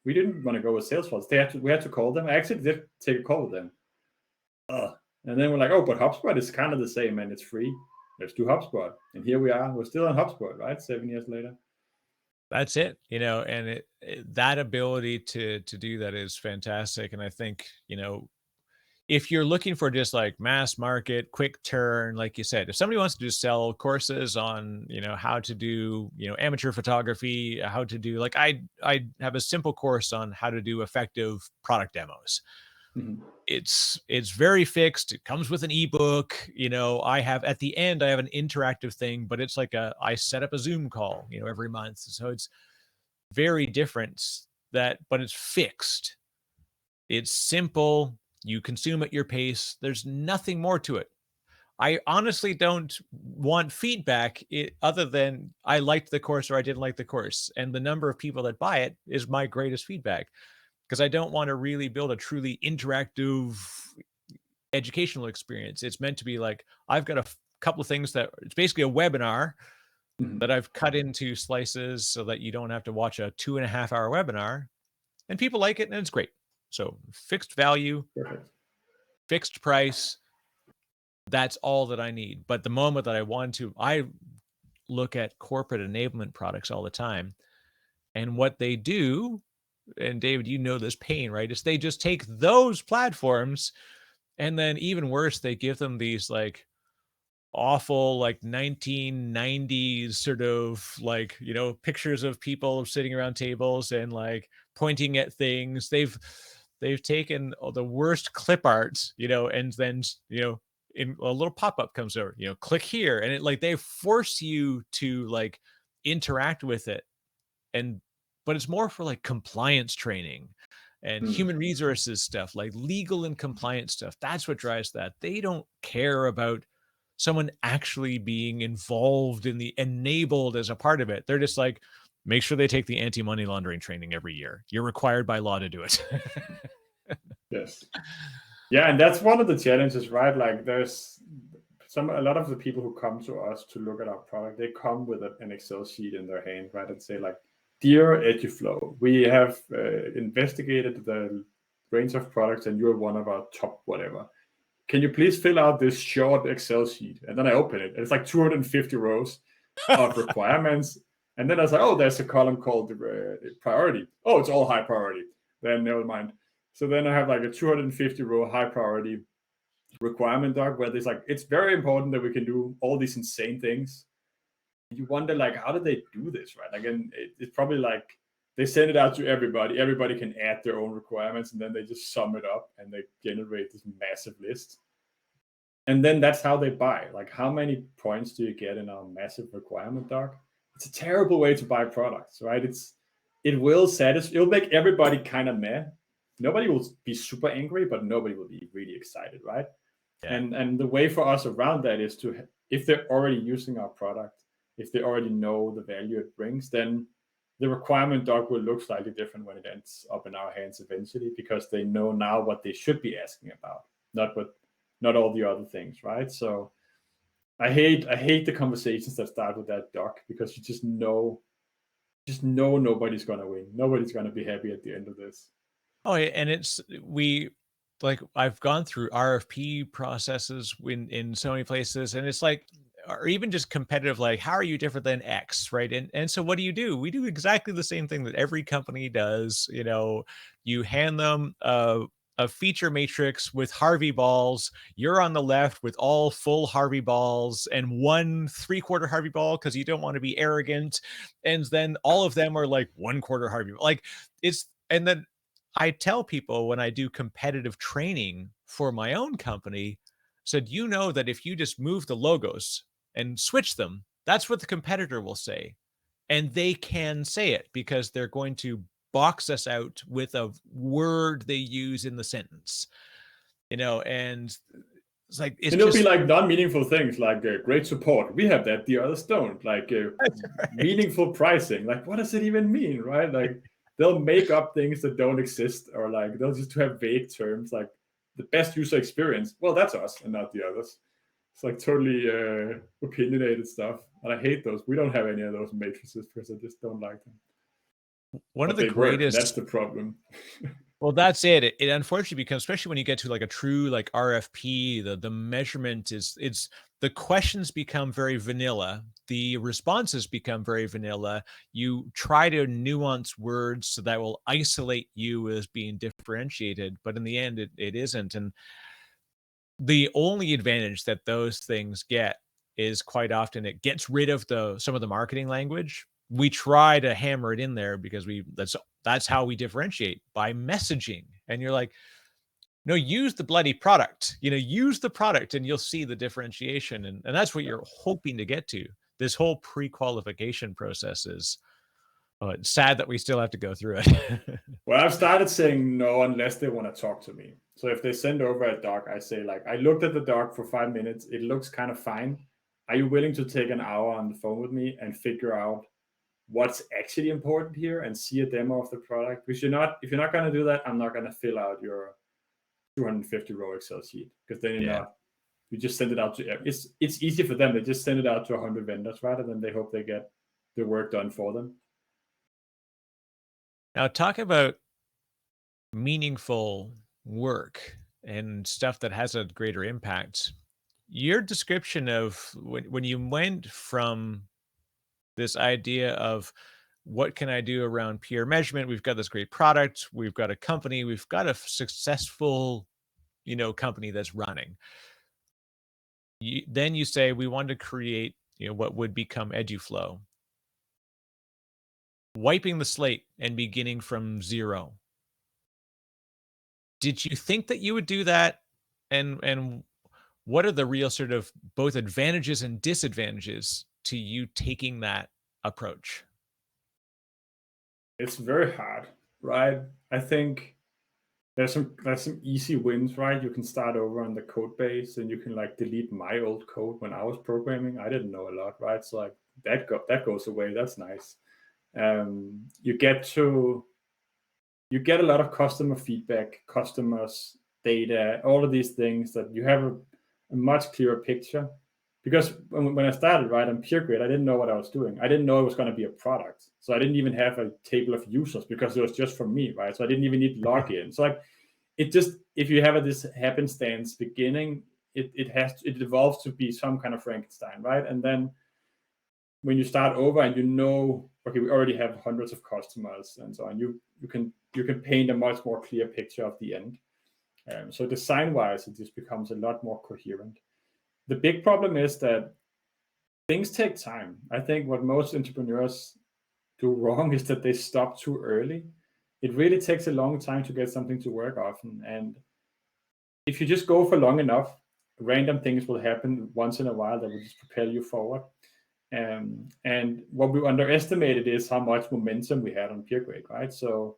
We didn't want to go with Salesforce. We had to call them. I actually did take a call with them. And then we're like, oh, but HubSpot is kind of the same, and it's free. Let's do HubSpot. And here we are. We're still on HubSpot, right? 7 years later. That's it, and that ability to do that is fantastic. And I think, if you're looking for just like mass market, quick turn, like you said, if somebody wants to just sell courses on, how to do, amateur photography, how to do, like I have a simple course on how to do effective product demos. Mm-hmm. It's very fixed. It comes with an ebook. I have at the end, I have an interactive thing, but it's like I set up a Zoom call, every month. So it's very different but it's fixed. It's simple. You consume at your pace. There's nothing more to it. I honestly don't want feedback other than I liked the course or I didn't like the course. And the number of people that buy it is my greatest feedback, because I don't want to really build a truly interactive educational experience. It's meant to be like, I've got a couple of things that it's basically a webinar that I've cut into slices so that you don't have to watch a 2.5 hour webinar, and people like it and it's great. So fixed value, fixed price, that's all that I need. But the moment that I look at corporate enablement products all the time, and what they do, and David, this pain, right? Is they just take those platforms, and then even worse, they give them these like awful, like 1990s sort of like, pictures of people sitting around tables and like pointing at things. They've taken the worst clip arts, and then, in a little pop-up comes over, click here. And it like, they force you to like interact with it. And but it's more for like compliance training and Mm. human resources stuff, like legal and compliance stuff. That's what drives that. They don't care about someone actually being involved in the enabled as a part of it. They're just like, make sure they take the anti-money laundering training every year. You're required by law to do it. Yes. Yeah, and that's one of the challenges, right? Like there's a lot of the people who come to us to look at our product, they come with an Excel sheet in their hand, right? And say like, dear Eduflow, we have investigated the range of products and you're one of our top whatever. Can you please fill out this short Excel sheet? And then I open it and it's like 250 rows of requirements. And then I was like, oh, there's a column called priority. Oh, it's all high priority. Then never mind. So then I have like a 250 row high priority requirement doc where there's like, it's very important that we can do all these insane things. You wonder like, how did they do this, right? Like, and it's probably like they send it out to everybody. Everybody can add their own requirements and then they just sum it up and they generate this massive list. And then that's how they buy. Like, how many points do you get in a massive requirement doc? It's a terrible way to buy products, right? It will satisfy, it'll make everybody kind of mad. Nobody will be super angry, but nobody will be really excited, right? Yeah. And the way for us around that is to, if they're already using our product, if they already know the value it brings, then the requirement doc will look slightly different when it ends up in our hands eventually, because they know now what they should be asking about, not all the other things, right? So I hate the conversations that start with that doc, because you just know nobody's gonna win. Nobody's gonna be happy at the end of this. Oh, and it's like I've gone through RFP processes in so many places, and it's like, or even just competitive, like, how are you different than X, right? And so what do? We do exactly the same thing that every company does. You hand them a feature matrix with Harvey balls. You're on the left with all full Harvey balls and one 3/4 Harvey ball because you don't want to be arrogant. And then all of them are like 1/4 Harvey. Like and then I tell people when I do competitive training for my own company, said, that if you just move the logos and switch them, that's what the competitor will say. And they can say it because they're going to box us out with a word they use in the sentence, and it's like, it's And it'll be just like non-meaningful things like great support. We have that, the others don't. Like right. meaningful pricing. Like, what does it even mean, right? Like, they'll make up things that don't exist, or like they'll just have vague terms like the best user experience. Well, that's us and not the others. It's like totally opinionated stuff, and I hate those. We don't have any of those matrices because I just don't like them. One of But the they work. That's greatest. the problem. Well, that's it. It unfortunately becomes, especially when you get to like a true like RFP, the measurement it's the questions become very vanilla. The responses become very vanilla. You try to nuance words so that will isolate you as being differentiated, but in the end, it isn't. And the only advantage that those things get is quite often it gets rid of some of the marketing language. We try to hammer it in there because that's how we differentiate, by messaging. And you're like, no, use the bloody product. Use the product and you'll see the differentiation. And that's what you're hoping to get to. This whole pre-qualification process is it's sad that we still have to go through it. Well, I've started saying no unless they want to talk to me. So if they send over a doc, I say like, I looked at the doc for 5 minutes. It looks kind of fine. Are you willing to take an hour on the phone with me and figure out what's actually important here and see a demo of the product? Because if you're not going to do that, I'm not going to fill out your 250 row Excel sheet, because then you just send it out to, it's easy for them. They just send it out to 100 vendors rather than they hope they get the work done for them. Now, talk about meaningful work and stuff that has a greater impact. Your description of when you went from this idea of what can I do around peer measurement? We've got this great product. We've got a company. We've got a successful, company that's running. Then you say we want to create, what would become Eduflow, wiping the slate and beginning from zero. Did you think that you would do that? And what are the real sort of both advantages and disadvantages to you taking that approach? It's very hard, right? I think there's some easy wins, right? You can start over on the code base and you can like delete my old code when I was programming. I didn't know a lot, right? So like that goes away. That's nice. You get a lot of customer feedback, customers, data, all of these things that you have a much clearer picture. Because when I started, right, on Peergrade, I didn't know what I was doing. I didn't know it was going to be a product. So I didn't even have a table of users because it was just for me, right? So I didn't even need login. So like it just, if you have this happenstance beginning, it evolves to be some kind of Frankenstein, right? And then when you start over and you know, okay, we already have hundreds of customers and so on, you can paint a much more clear picture of the end. So design wise, it just becomes a lot more coherent. The big problem is that things take time. I think what most entrepreneurs do wrong is that they stop too early. It really takes a long time to get something to work often. And if you just go for long enough, random things will happen once in a while that will just propel you forward. And what we underestimated is how much momentum we had on Peergrade, right? So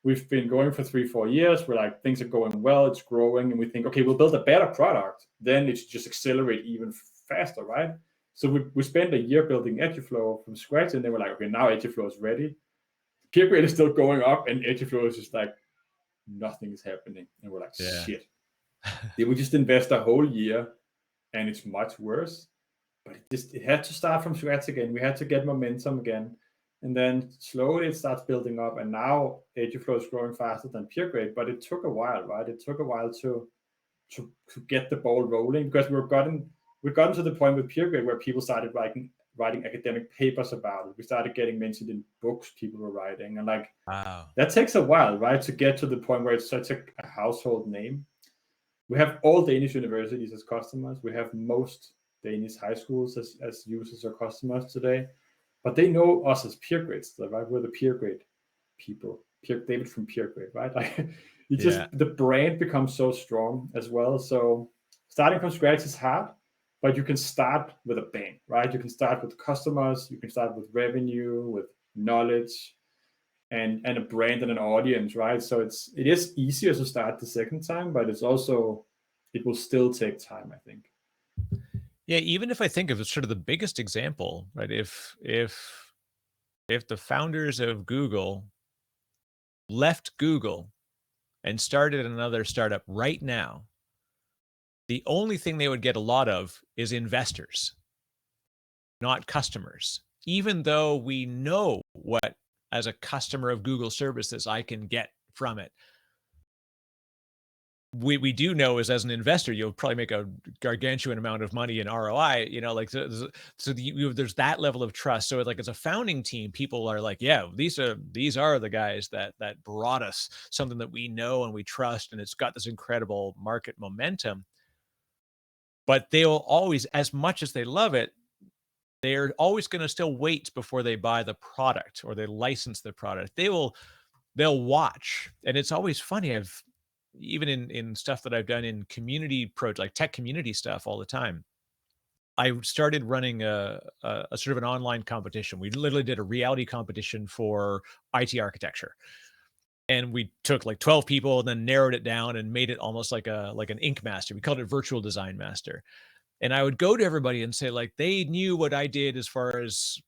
we've been going for 3-4 years. We're like, things are going well, it's growing, and we think, okay, we'll build a better product. Then it should just accelerate even faster, right? So we spent a year building Eduflow from scratch, and then we're like, okay, now Eduflow is ready. Peergrade is still going up, and Eduflow is just like, nothing is happening. And we're like, shit. Did we just invest a whole year, and it's much worse? But it had to start from scratch again. We had to get momentum again. And then slowly it starts building up. And now Eduflow is growing faster than Peergrade, but it took a while, right? It took a while to get the ball rolling because we've gotten to the point with Peergrade where people started writing academic papers about it. We started getting mentioned in books people were writing. And like, wow, that takes a while, right? To get to the point where it's such a household name. We have all Danish universities as customers. We have most Danish high schools as users or customers today, but they know us as Peergrade, right? We're the Peergrade people. David from Peergrade, right? Like, the brand becomes so strong as well. So starting from scratch is hard, but you can start with a bang, right? You can start with customers, you can start with revenue, with knowledge, and a brand and an audience, right? So it is easier to start the second time, but it will still take time, I think. Yeah, even if I think of sort of the biggest example, right? If the founders of Google left Google and started another startup right now, the only thing they would get a lot of is investors, not customers. Even though we know what, as a customer of Google services, I can get from it. We do know is, as an investor, you'll probably make a gargantuan amount of money in ROI, like, so there's that level of trust. So like, as a founding team, people are like, yeah, these are the guys that brought us something that we know and we trust, and it's got this incredible market momentum. But they'll always, as much as they love it, they're always going to still wait before they buy the product or they license the product. They'll watch. And it's always funny. Even in stuff that I've done in community projects, like tech community stuff all the time, I started running a sort of an online competition. We literally did a reality competition for IT architecture. And we took like 12 people and then narrowed it down and made it almost like an Ink Master. We called it Virtual Design Master. And I would go to everybody and say, like, they knew what I did as far as,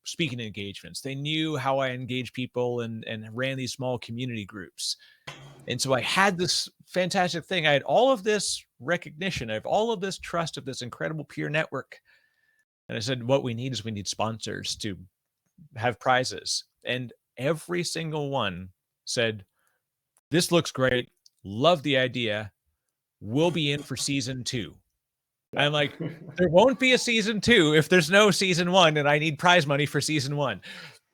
speaking engagements. They knew how I engaged people and ran these small community groups. And so I had this fantastic thing. I had all of this recognition. I have all of this trust of this incredible peer network. And I said, what we need is sponsors to have prizes. And every single one said, this looks great. Love the idea. We'll be in for season 2. Yeah. I'm like, there won't be a season 2 if there's no season 1, and I need prize money for season 1.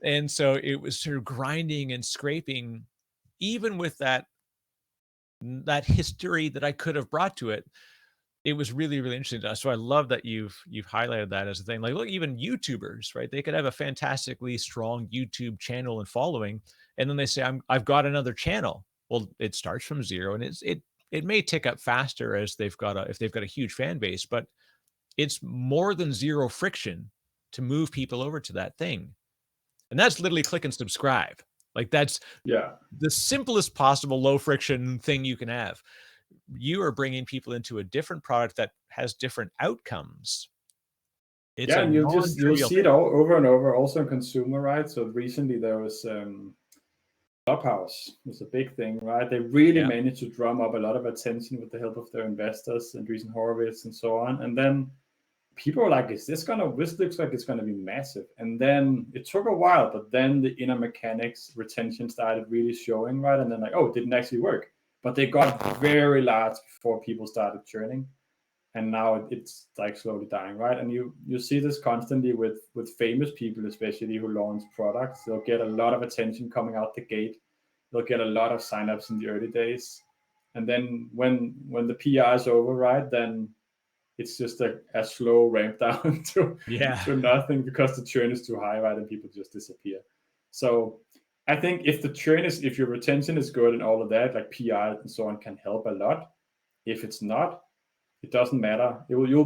And so it was sort of grinding and scraping, even with that history that I could have brought to it. It was really, really interesting to us. So I love that you've highlighted that as a thing. Like, look, even YouTubers, right? They could have a fantastically strong YouTube channel and following, and then they say, I've got another channel. Well, it starts from zero, and it may tick up faster as if they've got a huge fan base, but it's more than zero friction to move people over to that thing. And that's literally click and subscribe. Like that's Yeah. the simplest possible low friction thing you can have. You are bringing people into a different product that has different outcomes. It's Yeah, a and you'll non-trivial see thing. it all over and over, also in consumer, right? So recently there was Clubhouse was a big thing, right? They really Yeah. managed to drum up a lot of attention with the help of their investors, Andreessen Horowitz and so on. And then people were like, this looks like it's gonna be massive. And then it took a while, but then the inner mechanics retention started really showing, right? And then like, oh, it didn't actually work. But they got very large before people started churning. And now it's like slowly dying, right? And you see this constantly with famous people, especially who launch products. They'll get a lot of attention coming out the gate. They'll get a lot of signups in the early days, and then when the PR is over, right, then it's just a slow ramp down Yeah. to nothing because the churn is too high, right, and people just disappear. So I think if your retention is good and all of that, like PR and so on, can help a lot. If it's not, it doesn't matter. You'll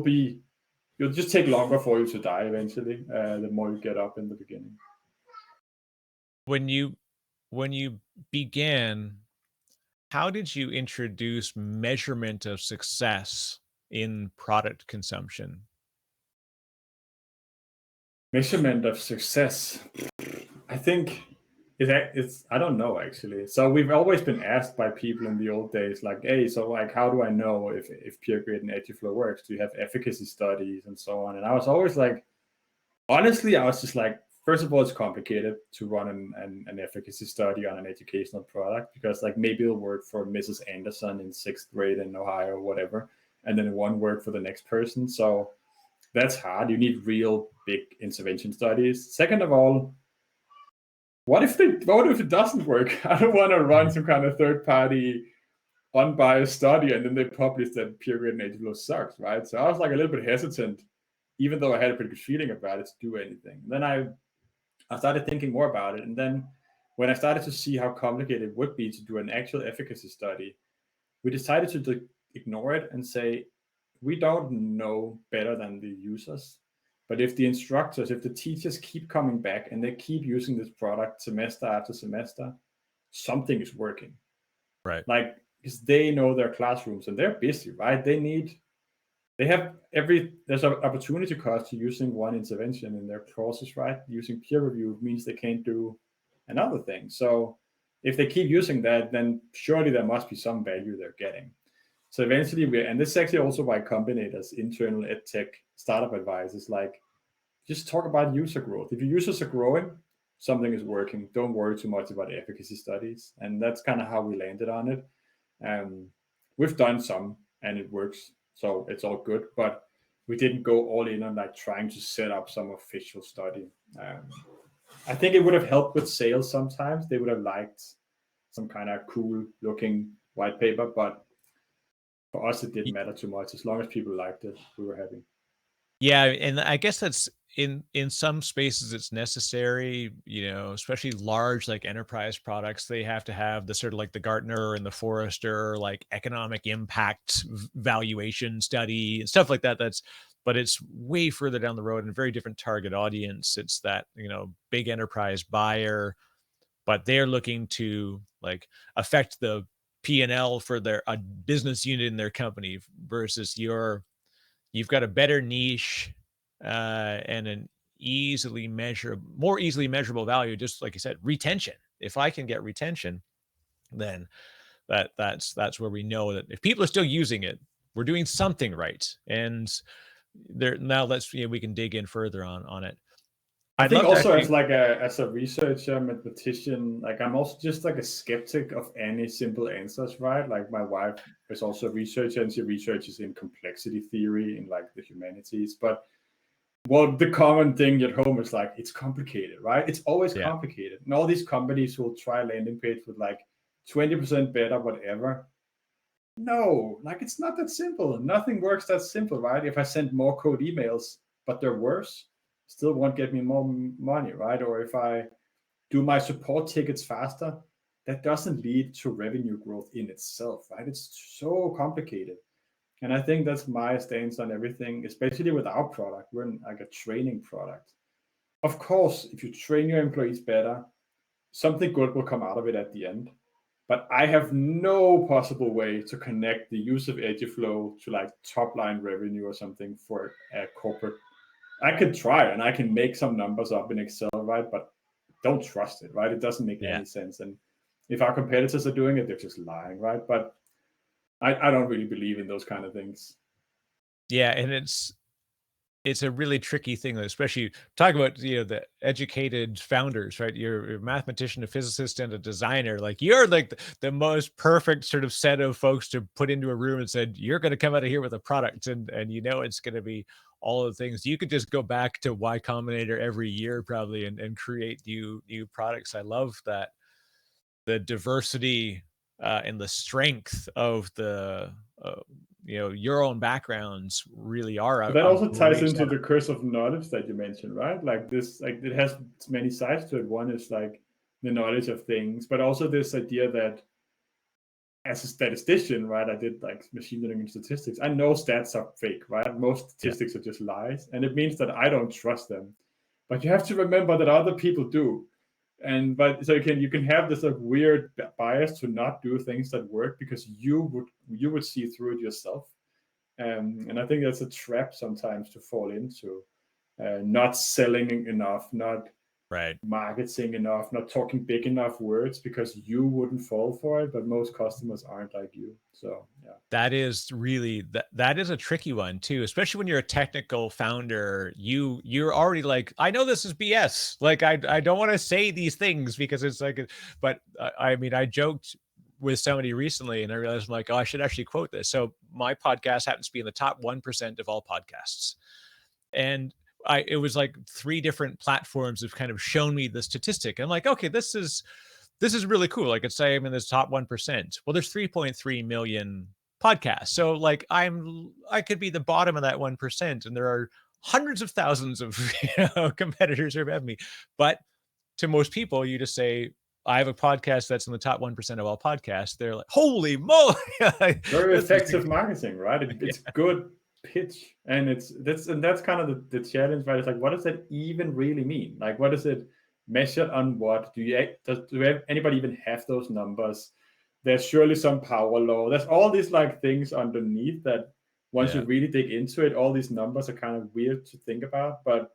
just take longer for you to die eventually. The more you get up in the beginning. When you began, how did you introduce measurement of success in product consumption? Measurement of success. I think it's I don't know actually. So we've always been asked by people in the old days, like, hey, so like how do I know if Peergrade and Eduflow works? Do you have efficacy studies and so on? And I was always like, honestly, I was just like, first of all, it's complicated to run an efficacy study on an educational product because like maybe it'll work for Mrs. Anderson in 6th grade in Ohio or whatever, and then it won't work for the next person. So that's hard. You need real big intervention studies. Second of all, what if it doesn't work? I don't want to run some kind of third party unbiased study and then they publish that Peergrade and Edlund sucks, right? So I was like a little bit hesitant, even though I had a pretty good feeling about it, to do anything. And then I started thinking more about it, and then when I started to see how complicated it would be to do an actual efficacy study, we decided to ignore it and say we don't know better than the users. But if the teachers keep coming back and they keep using this product semester after semester, something is working. Right. Like, because they know their classrooms and they're busy, right? There's an opportunity cost to using one intervention in their courses, right? Using peer review means they can't do another thing. So if they keep using that, then surely there must be some value they're getting. So eventually and this is actually also why Combinator's internal EdTech startup advice is like, just talk about user growth. If your users are growing, something is working. Don't worry too much about efficacy studies. And that's kind of how we landed on it. We've done some and it works. So it's all good, but we didn't go all in on like trying to set up some official study. I think it would have helped with sales sometimes. They would have liked some kind of cool looking white paper, but for us, it didn't matter too much. As long as people liked it, we were happy. Yeah, and I guess that's in some spaces it's necessary, especially large like enterprise products. They have to have the sort of like the Gartner and the Forrester like economic impact valuation study and stuff like that. But it's way further down the road and a very different target audience. It's that, big enterprise buyer, but they're looking to like affect the P&L for a business unit in their company versus you've got a better niche and an more easily measurable value. Just like you said, retention. If I can get retention, then that's where we know that if people are still using it, we're doing something right. And now we can dig in further on it. I I'd think love to also actually. as a researcher, mathematician, like I'm also just like a skeptic of any simple answers, right? Like my wife is also a researcher and she researches in complexity theory in like the humanities. But the common thing at home is like it's complicated, right? It's always Yeah. complicated. And all these companies will try landing page with like 20% better, whatever. No, like it's not that simple. Nothing works that simple, right? If I send more code emails, but they're worse, still won't get me more money, right? Or if I do my support tickets faster, that doesn't lead to revenue growth in itself, right? It's so complicated. And I think that's my stance on everything, especially with our product. We're like a training product. of course, if you train your employees better, something good will come out of it at the end. But I have no possible way to connect the use of Eduflow to like top line revenue or something for a corporate. I can try and I can make some numbers up in Excel, right? But don't trust it, right? It doesn't make Yeah. any sense. And if our competitors are doing it, they're just lying, right? But I don't really believe in those kind of things. Yeah, and it's a really tricky thing, especially talk about, the educated founders, right? You're a mathematician, a physicist, and a designer. Like you're like the most perfect sort of set of folks to put into a room and said, you're going to come out of here with a product, and it's going to be all of the things. You could just go back to Y Combinator every year probably and create new products. I love that the diversity and the strength of the your own backgrounds really are But that a also ties great into setup. the curse of knowledge that you mentioned, right? Like this, like it has many sides to it. One is like the knowledge of things, but also this idea that as a statistician, right, I did like machine learning and statistics. I know stats are fake, right? Most Yeah. statistics are just lies. And it means that I don't trust them. But you have to remember that other people do. And but so you can have this like weird bias to not do things that work because you would see through it yourself. And I think that's a trap sometimes to fall into. Not selling enough, not Right. marketing enough, not talking big enough words because you wouldn't fall for it, but most customers aren't like you. So yeah. That is really that is a tricky one too, especially when you're a technical founder. You're already like, I know this is BS. Like I don't want to say these things because it's like, but I mean, I joked with somebody recently and I realized I'm like, oh, I should actually quote this. So my podcast happens to be in the top 1% of all podcasts. And it was like 3 different platforms have kind of shown me the statistic. I'm like, okay, this is really cool. Like it's say I'm in this top 1%. Well, there's 3.3 million podcasts. So like I could be the bottom of that 1%, and there are hundreds of thousands of competitors above me. But to most people, you just say, I have a podcast that's in the top 1% of all podcasts. They're like, holy moly. Very This is effective marketing, right? It's good pitch. And that's kind of the challenge, right? It's like, what does that even really mean? Like, what is it measured on what? Do anybody even have those numbers? There's surely some power law. There's all these like things underneath that once you yeah. really dig into it, all these numbers are kind of weird to think about. But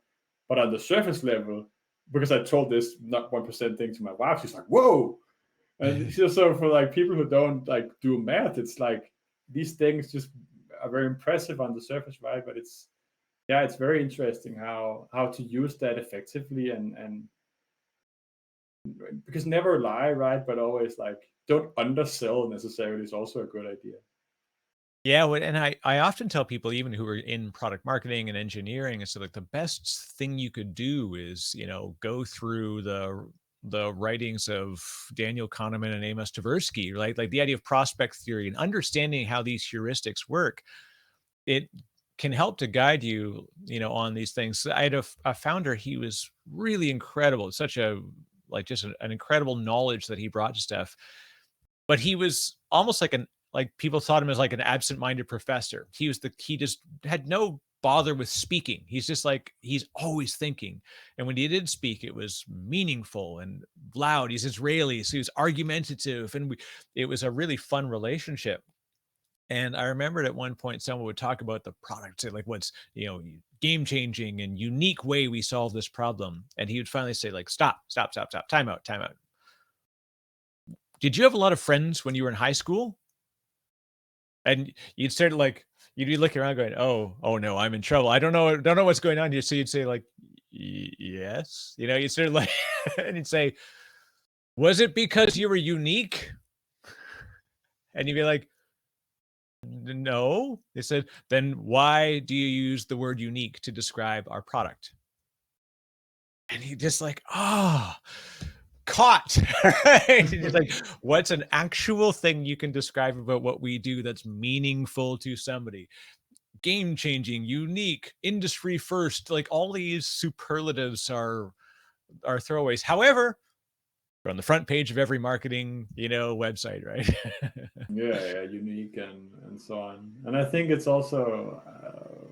on the surface level, because I told this not 1% thing to my wife, she's like, whoa. And so for like people who don't like do math, it's like these things just are very impressive on the surface, right? But it's very interesting how to use that effectively and because never lie, right? But always like don't undersell necessarily is also a good idea. Yeah, and I often tell people, even who are in product marketing and engineering, it's like the best thing you could do is, go through the writings of Daniel Kahneman and Amos Tversky, right? Like the idea of prospect theory and understanding how these heuristics work. It can help to guide you, on these things. I had a founder, he was really incredible, such a like just an incredible knowledge that he brought to stuff. But he was almost like people thought him as like an absent-minded professor. He just had no bother with speaking. He's just like, he's always thinking. And when he did speak, it was meaningful and loud. He's Israeli, so he was argumentative. And it was a really fun relationship. And I remembered at one point someone would talk about the product, say like what's, game changing and unique way we solve this problem. And he would finally say like, stop, stop, stop, stop, time out, time out. Did you have a lot of friends when you were in high school? And you'd start like, you'd be looking around going, oh no, I'm in trouble. I don't know what's going on here. So you'd say like, yes, you'd start like, and you'd say, was it because you were unique? And you'd be like, no. They said, then why do you use the word unique to describe our product? And he just like, caught. Right? It's like, what's an actual thing you can describe about what we do that's meaningful to somebody? Game changing, unique, industry first. Like all these superlatives are throwaways. However, they're on the front page of every marketing, website, right? Yeah, unique and so on. And I think it's also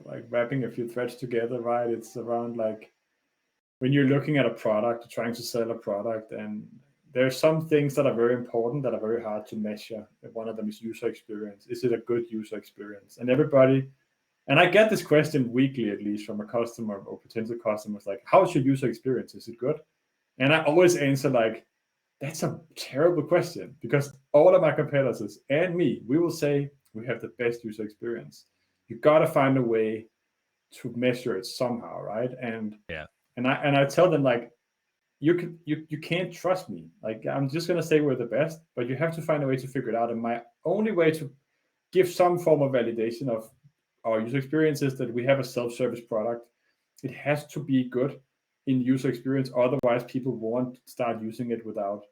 like wrapping a few threads together, right? It's around like when you're looking at a product, trying to sell a product, and there are some things that are very important that are very hard to measure. One of them is user experience. Is it a good user experience? And everybody, and I get this question weekly, at least from a customer or potential customers, like, how's your user experience? Is it good? And I always answer like, that's a terrible question, because all of my competitors and me, we will say we have the best user experience. You got to find a way to measure it somehow, right? And I tell them, like, you can't trust me. Like, I'm just gonna say we're the best, but you have to find a way to figure it out. And my only way to give some form of validation of our user experience is that we have a self-service product. It has to be good in user experience, otherwise people won't start using it without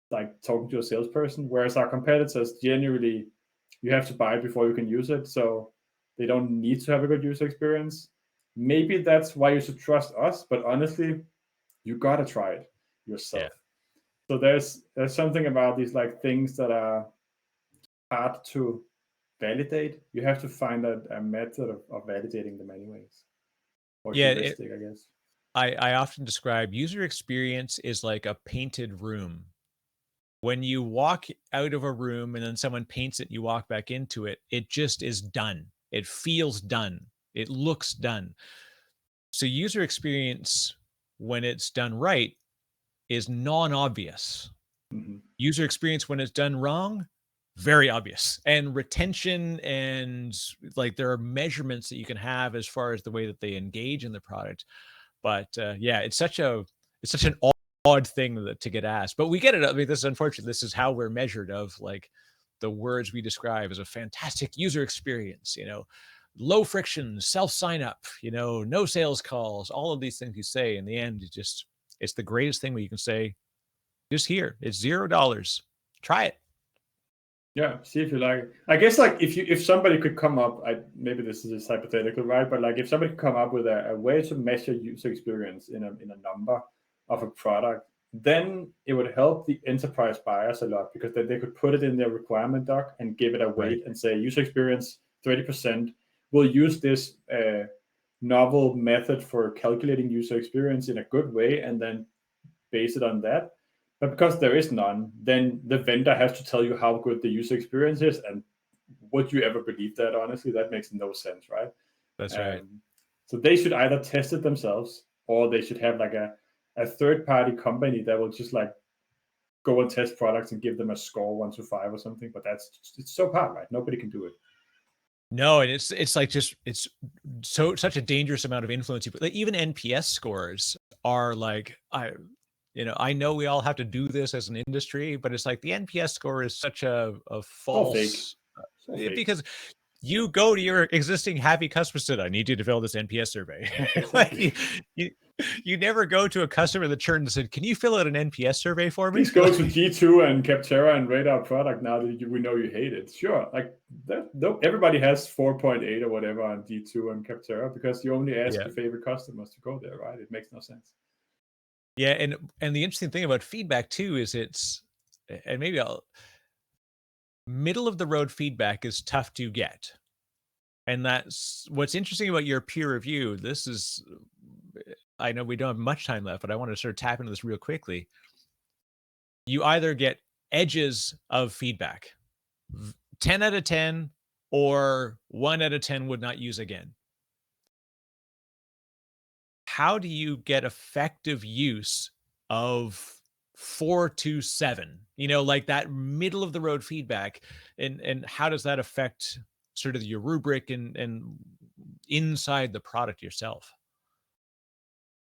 like talking to a salesperson. Whereas our competitors, generally, you have to buy it before you can use it, so they don't need to have a good user experience. Maybe that's why you should trust us, but honestly, you gotta try it yourself. Yeah. So there's something about these like things that are hard to validate. You have to find a method of validating them anyways. Or heuristic, I guess. I often describe user experience is like a painted room. When you walk out of a room and then someone paints it, you walk back into it, it just is done. It feels done. It looks done. So user experience, when it's done right, is non-obvious. Mm-hmm. User experience, when it's done wrong, very obvious. And retention, and like there are measurements that you can have as far as the way that they engage in the product. But yeah, it's such an odd thing to get asked. But we get it. I mean, this is unfortunate. This is how we're measured, of like the words we describe as a fantastic user experience, you know, low friction, self sign up, you know, no sales calls, all of these things you say. In the end, it's the greatest thing where you can say, just here, it's $0. Try it. Yeah, see if you like it. I guess like if somebody could come up, maybe this is just hypothetical, right? But like if somebody could come up with a way to measure user experience in a number of a product, then it would help the enterprise buyers a lot, because then they could put it in their requirement doc and give it a weight and say user experience 30%. We'll use this novel method for calculating user experience in a good way, and then base it on that. But because there is none, then the vendor has to tell you how good the user experience is. And would you ever believe that? Honestly, that makes no sense, right? That's right. So they should either test it themselves, or they should have like a third-party company that will just like go and test products and give them a score 1 to 5 or something. But it's so hard, right? Nobody can do it. No, and it's like it's such a dangerous amount of influence. Like even NPS scores are like, I know we all have to do this as an industry, but it's like the NPS score is such a false, because you go to your existing happy customers and say, I need you to fill this NPS survey. Like you never go to a customer that churned and said, can you fill out an NPS survey for me? Please go to G2 and Capterra and rate our product now that we know you hate it. Sure, like that. Everybody has 4.8 or whatever on G2 and Capterra, because you only ask your favorite customers to go there, right? It makes no sense. Yeah, and the interesting thing about feedback too is and maybe middle of the road feedback is tough to get. And that's what's interesting about your peer review. This is, I know we don't have much time left, but I want to sort of tap into this real quickly. You either get edges of feedback, 10 out of 10 or 1 out of 10 would not use again. How do you get effective use of 4 to 7? You know, like that middle of the road feedback, and how does that affect sort of your rubric and inside the product yourself?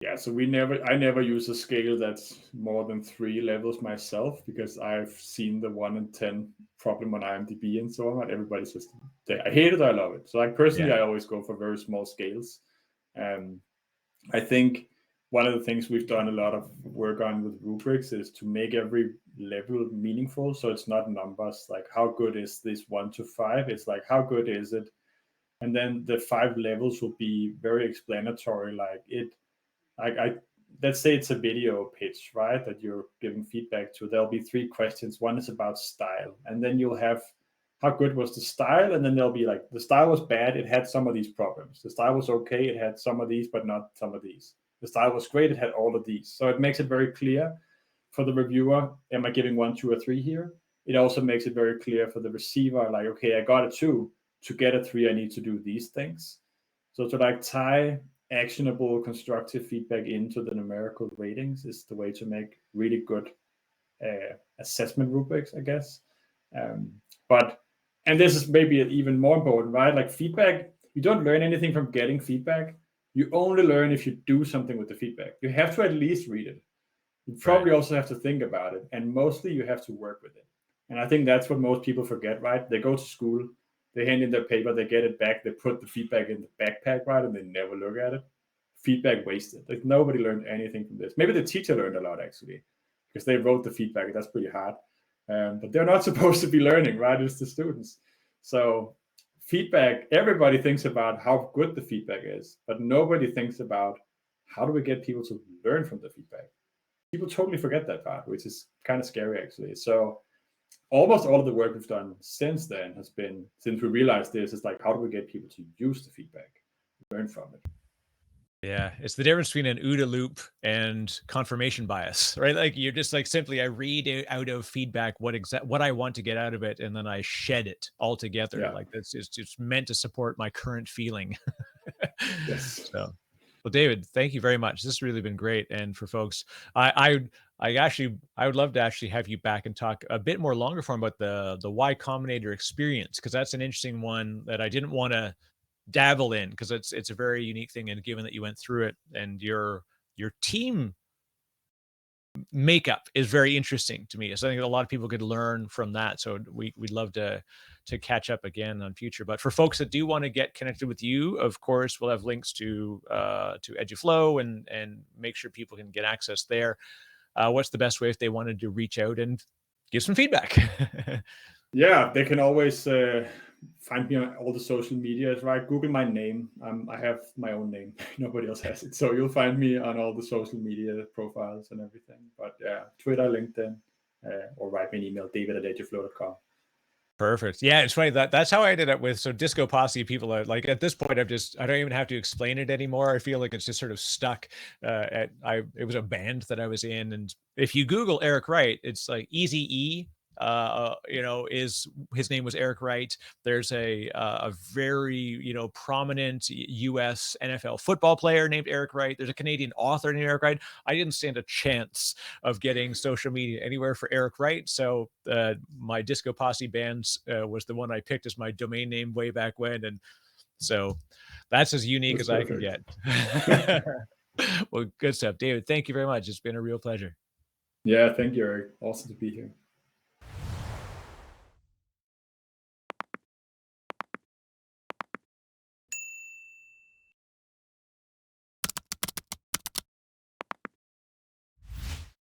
Yeah, so I never use a scale that's more than 3 levels myself, because I've seen the 1 in 10 problem on IMDb and so on. Everybody's just, I hate it, I love it. So like personally, I always go for very small scales. I think one of the things we've done a lot of work on with rubrics is to make every level meaningful. So it's not numbers like how good is this 1 to 5. It's like how good is it, and then the 5 levels will be very explanatory. Like let's say it's a video pitch, right, that you're giving feedback to. There'll be 3 questions. One is about style, and then you'll have how good was the style, and then there'll be like the style was bad, it had some of these problems. The style was okay, it had some of these but not some of these. the style was great. It had all of these. So it makes it very clear for the reviewer, am I giving 1, 2, or 3 here? It also makes it very clear for the receiver, like, okay, I got a 2. To get a 3, I need to do these things. So to like tie actionable constructive feedback into the numerical ratings is the way to make really good assessment rubrics, I guess. And this is maybe even more important, right? Like feedback, you don't learn anything from getting feedback. You only learn if you do something with the feedback. You have to at least read it. You probably also have to think about it, and mostly you have to work with it. And I think that's what most people forget, right? They go to school, they hand in their paper, they get it back, they put the feedback in the backpack, right? And they never look at it. Feedback wasted. Like nobody learned anything from this. Maybe the teacher learned a lot actually, because they wrote the feedback. That's pretty hard. But they're not supposed to be learning, right? It's the students. So feedback, everybody thinks about how good the feedback is, but nobody thinks about how do we get people to learn from the feedback. People totally forget that part, which is kind of scary actually. So almost all of the work we've done since then has been, since we realized this, is like, how do we get people to use the feedback, learn from it? Yeah, it's the difference between an OODA loop and confirmation bias, right? Like you're just like simply I read out of feedback what I want to get out of it, and then I shed it altogether. Yeah. Like that's it's meant to support my current feeling. Yes. So, well, David, thank you very much. This has really been great. And for folks, I would love to actually have you back and talk a bit more longer form about the Y Combinator experience, because that's an interesting one that I didn't want to dabble in, because it's a very unique thing, and given that you went through it and your team makeup is very interesting to me, so I think a lot of people could learn from that. So we'd love to catch up again on future. But for folks that do want to get connected with you, of course we'll have links to Eduflow, and make sure people can get access there. What's the best way if they wanted to reach out and give some feedback? Yeah, they can always find me on all the social medias, right? Google my name. I have my own name. Nobody else has it. So you'll find me on all the social media profiles and everything. But yeah, Twitter, LinkedIn, or write me an email, david@eduflow.com. Perfect. Yeah, it's funny that's how I ended up with. So DiscoPosse people are like, at this point, I don't even have to explain it anymore. I feel like it's just sort of stuck. It was a band that I was in, and if you Google Eric Wright, it's like Easy E. His name was Eric Wright. There's a very prominent U.S. NFL football player named Eric Wright. There's a Canadian author named Eric Wright. I didn't stand a chance of getting social media anywhere for Eric Wright. So my DiscoPosse bands was the one I picked as my domain name way back when, and so that's as unique as I can get. Well, good stuff, David. Thank you very much. It's been a real pleasure. Yeah, thank you, Eric. Awesome to be here.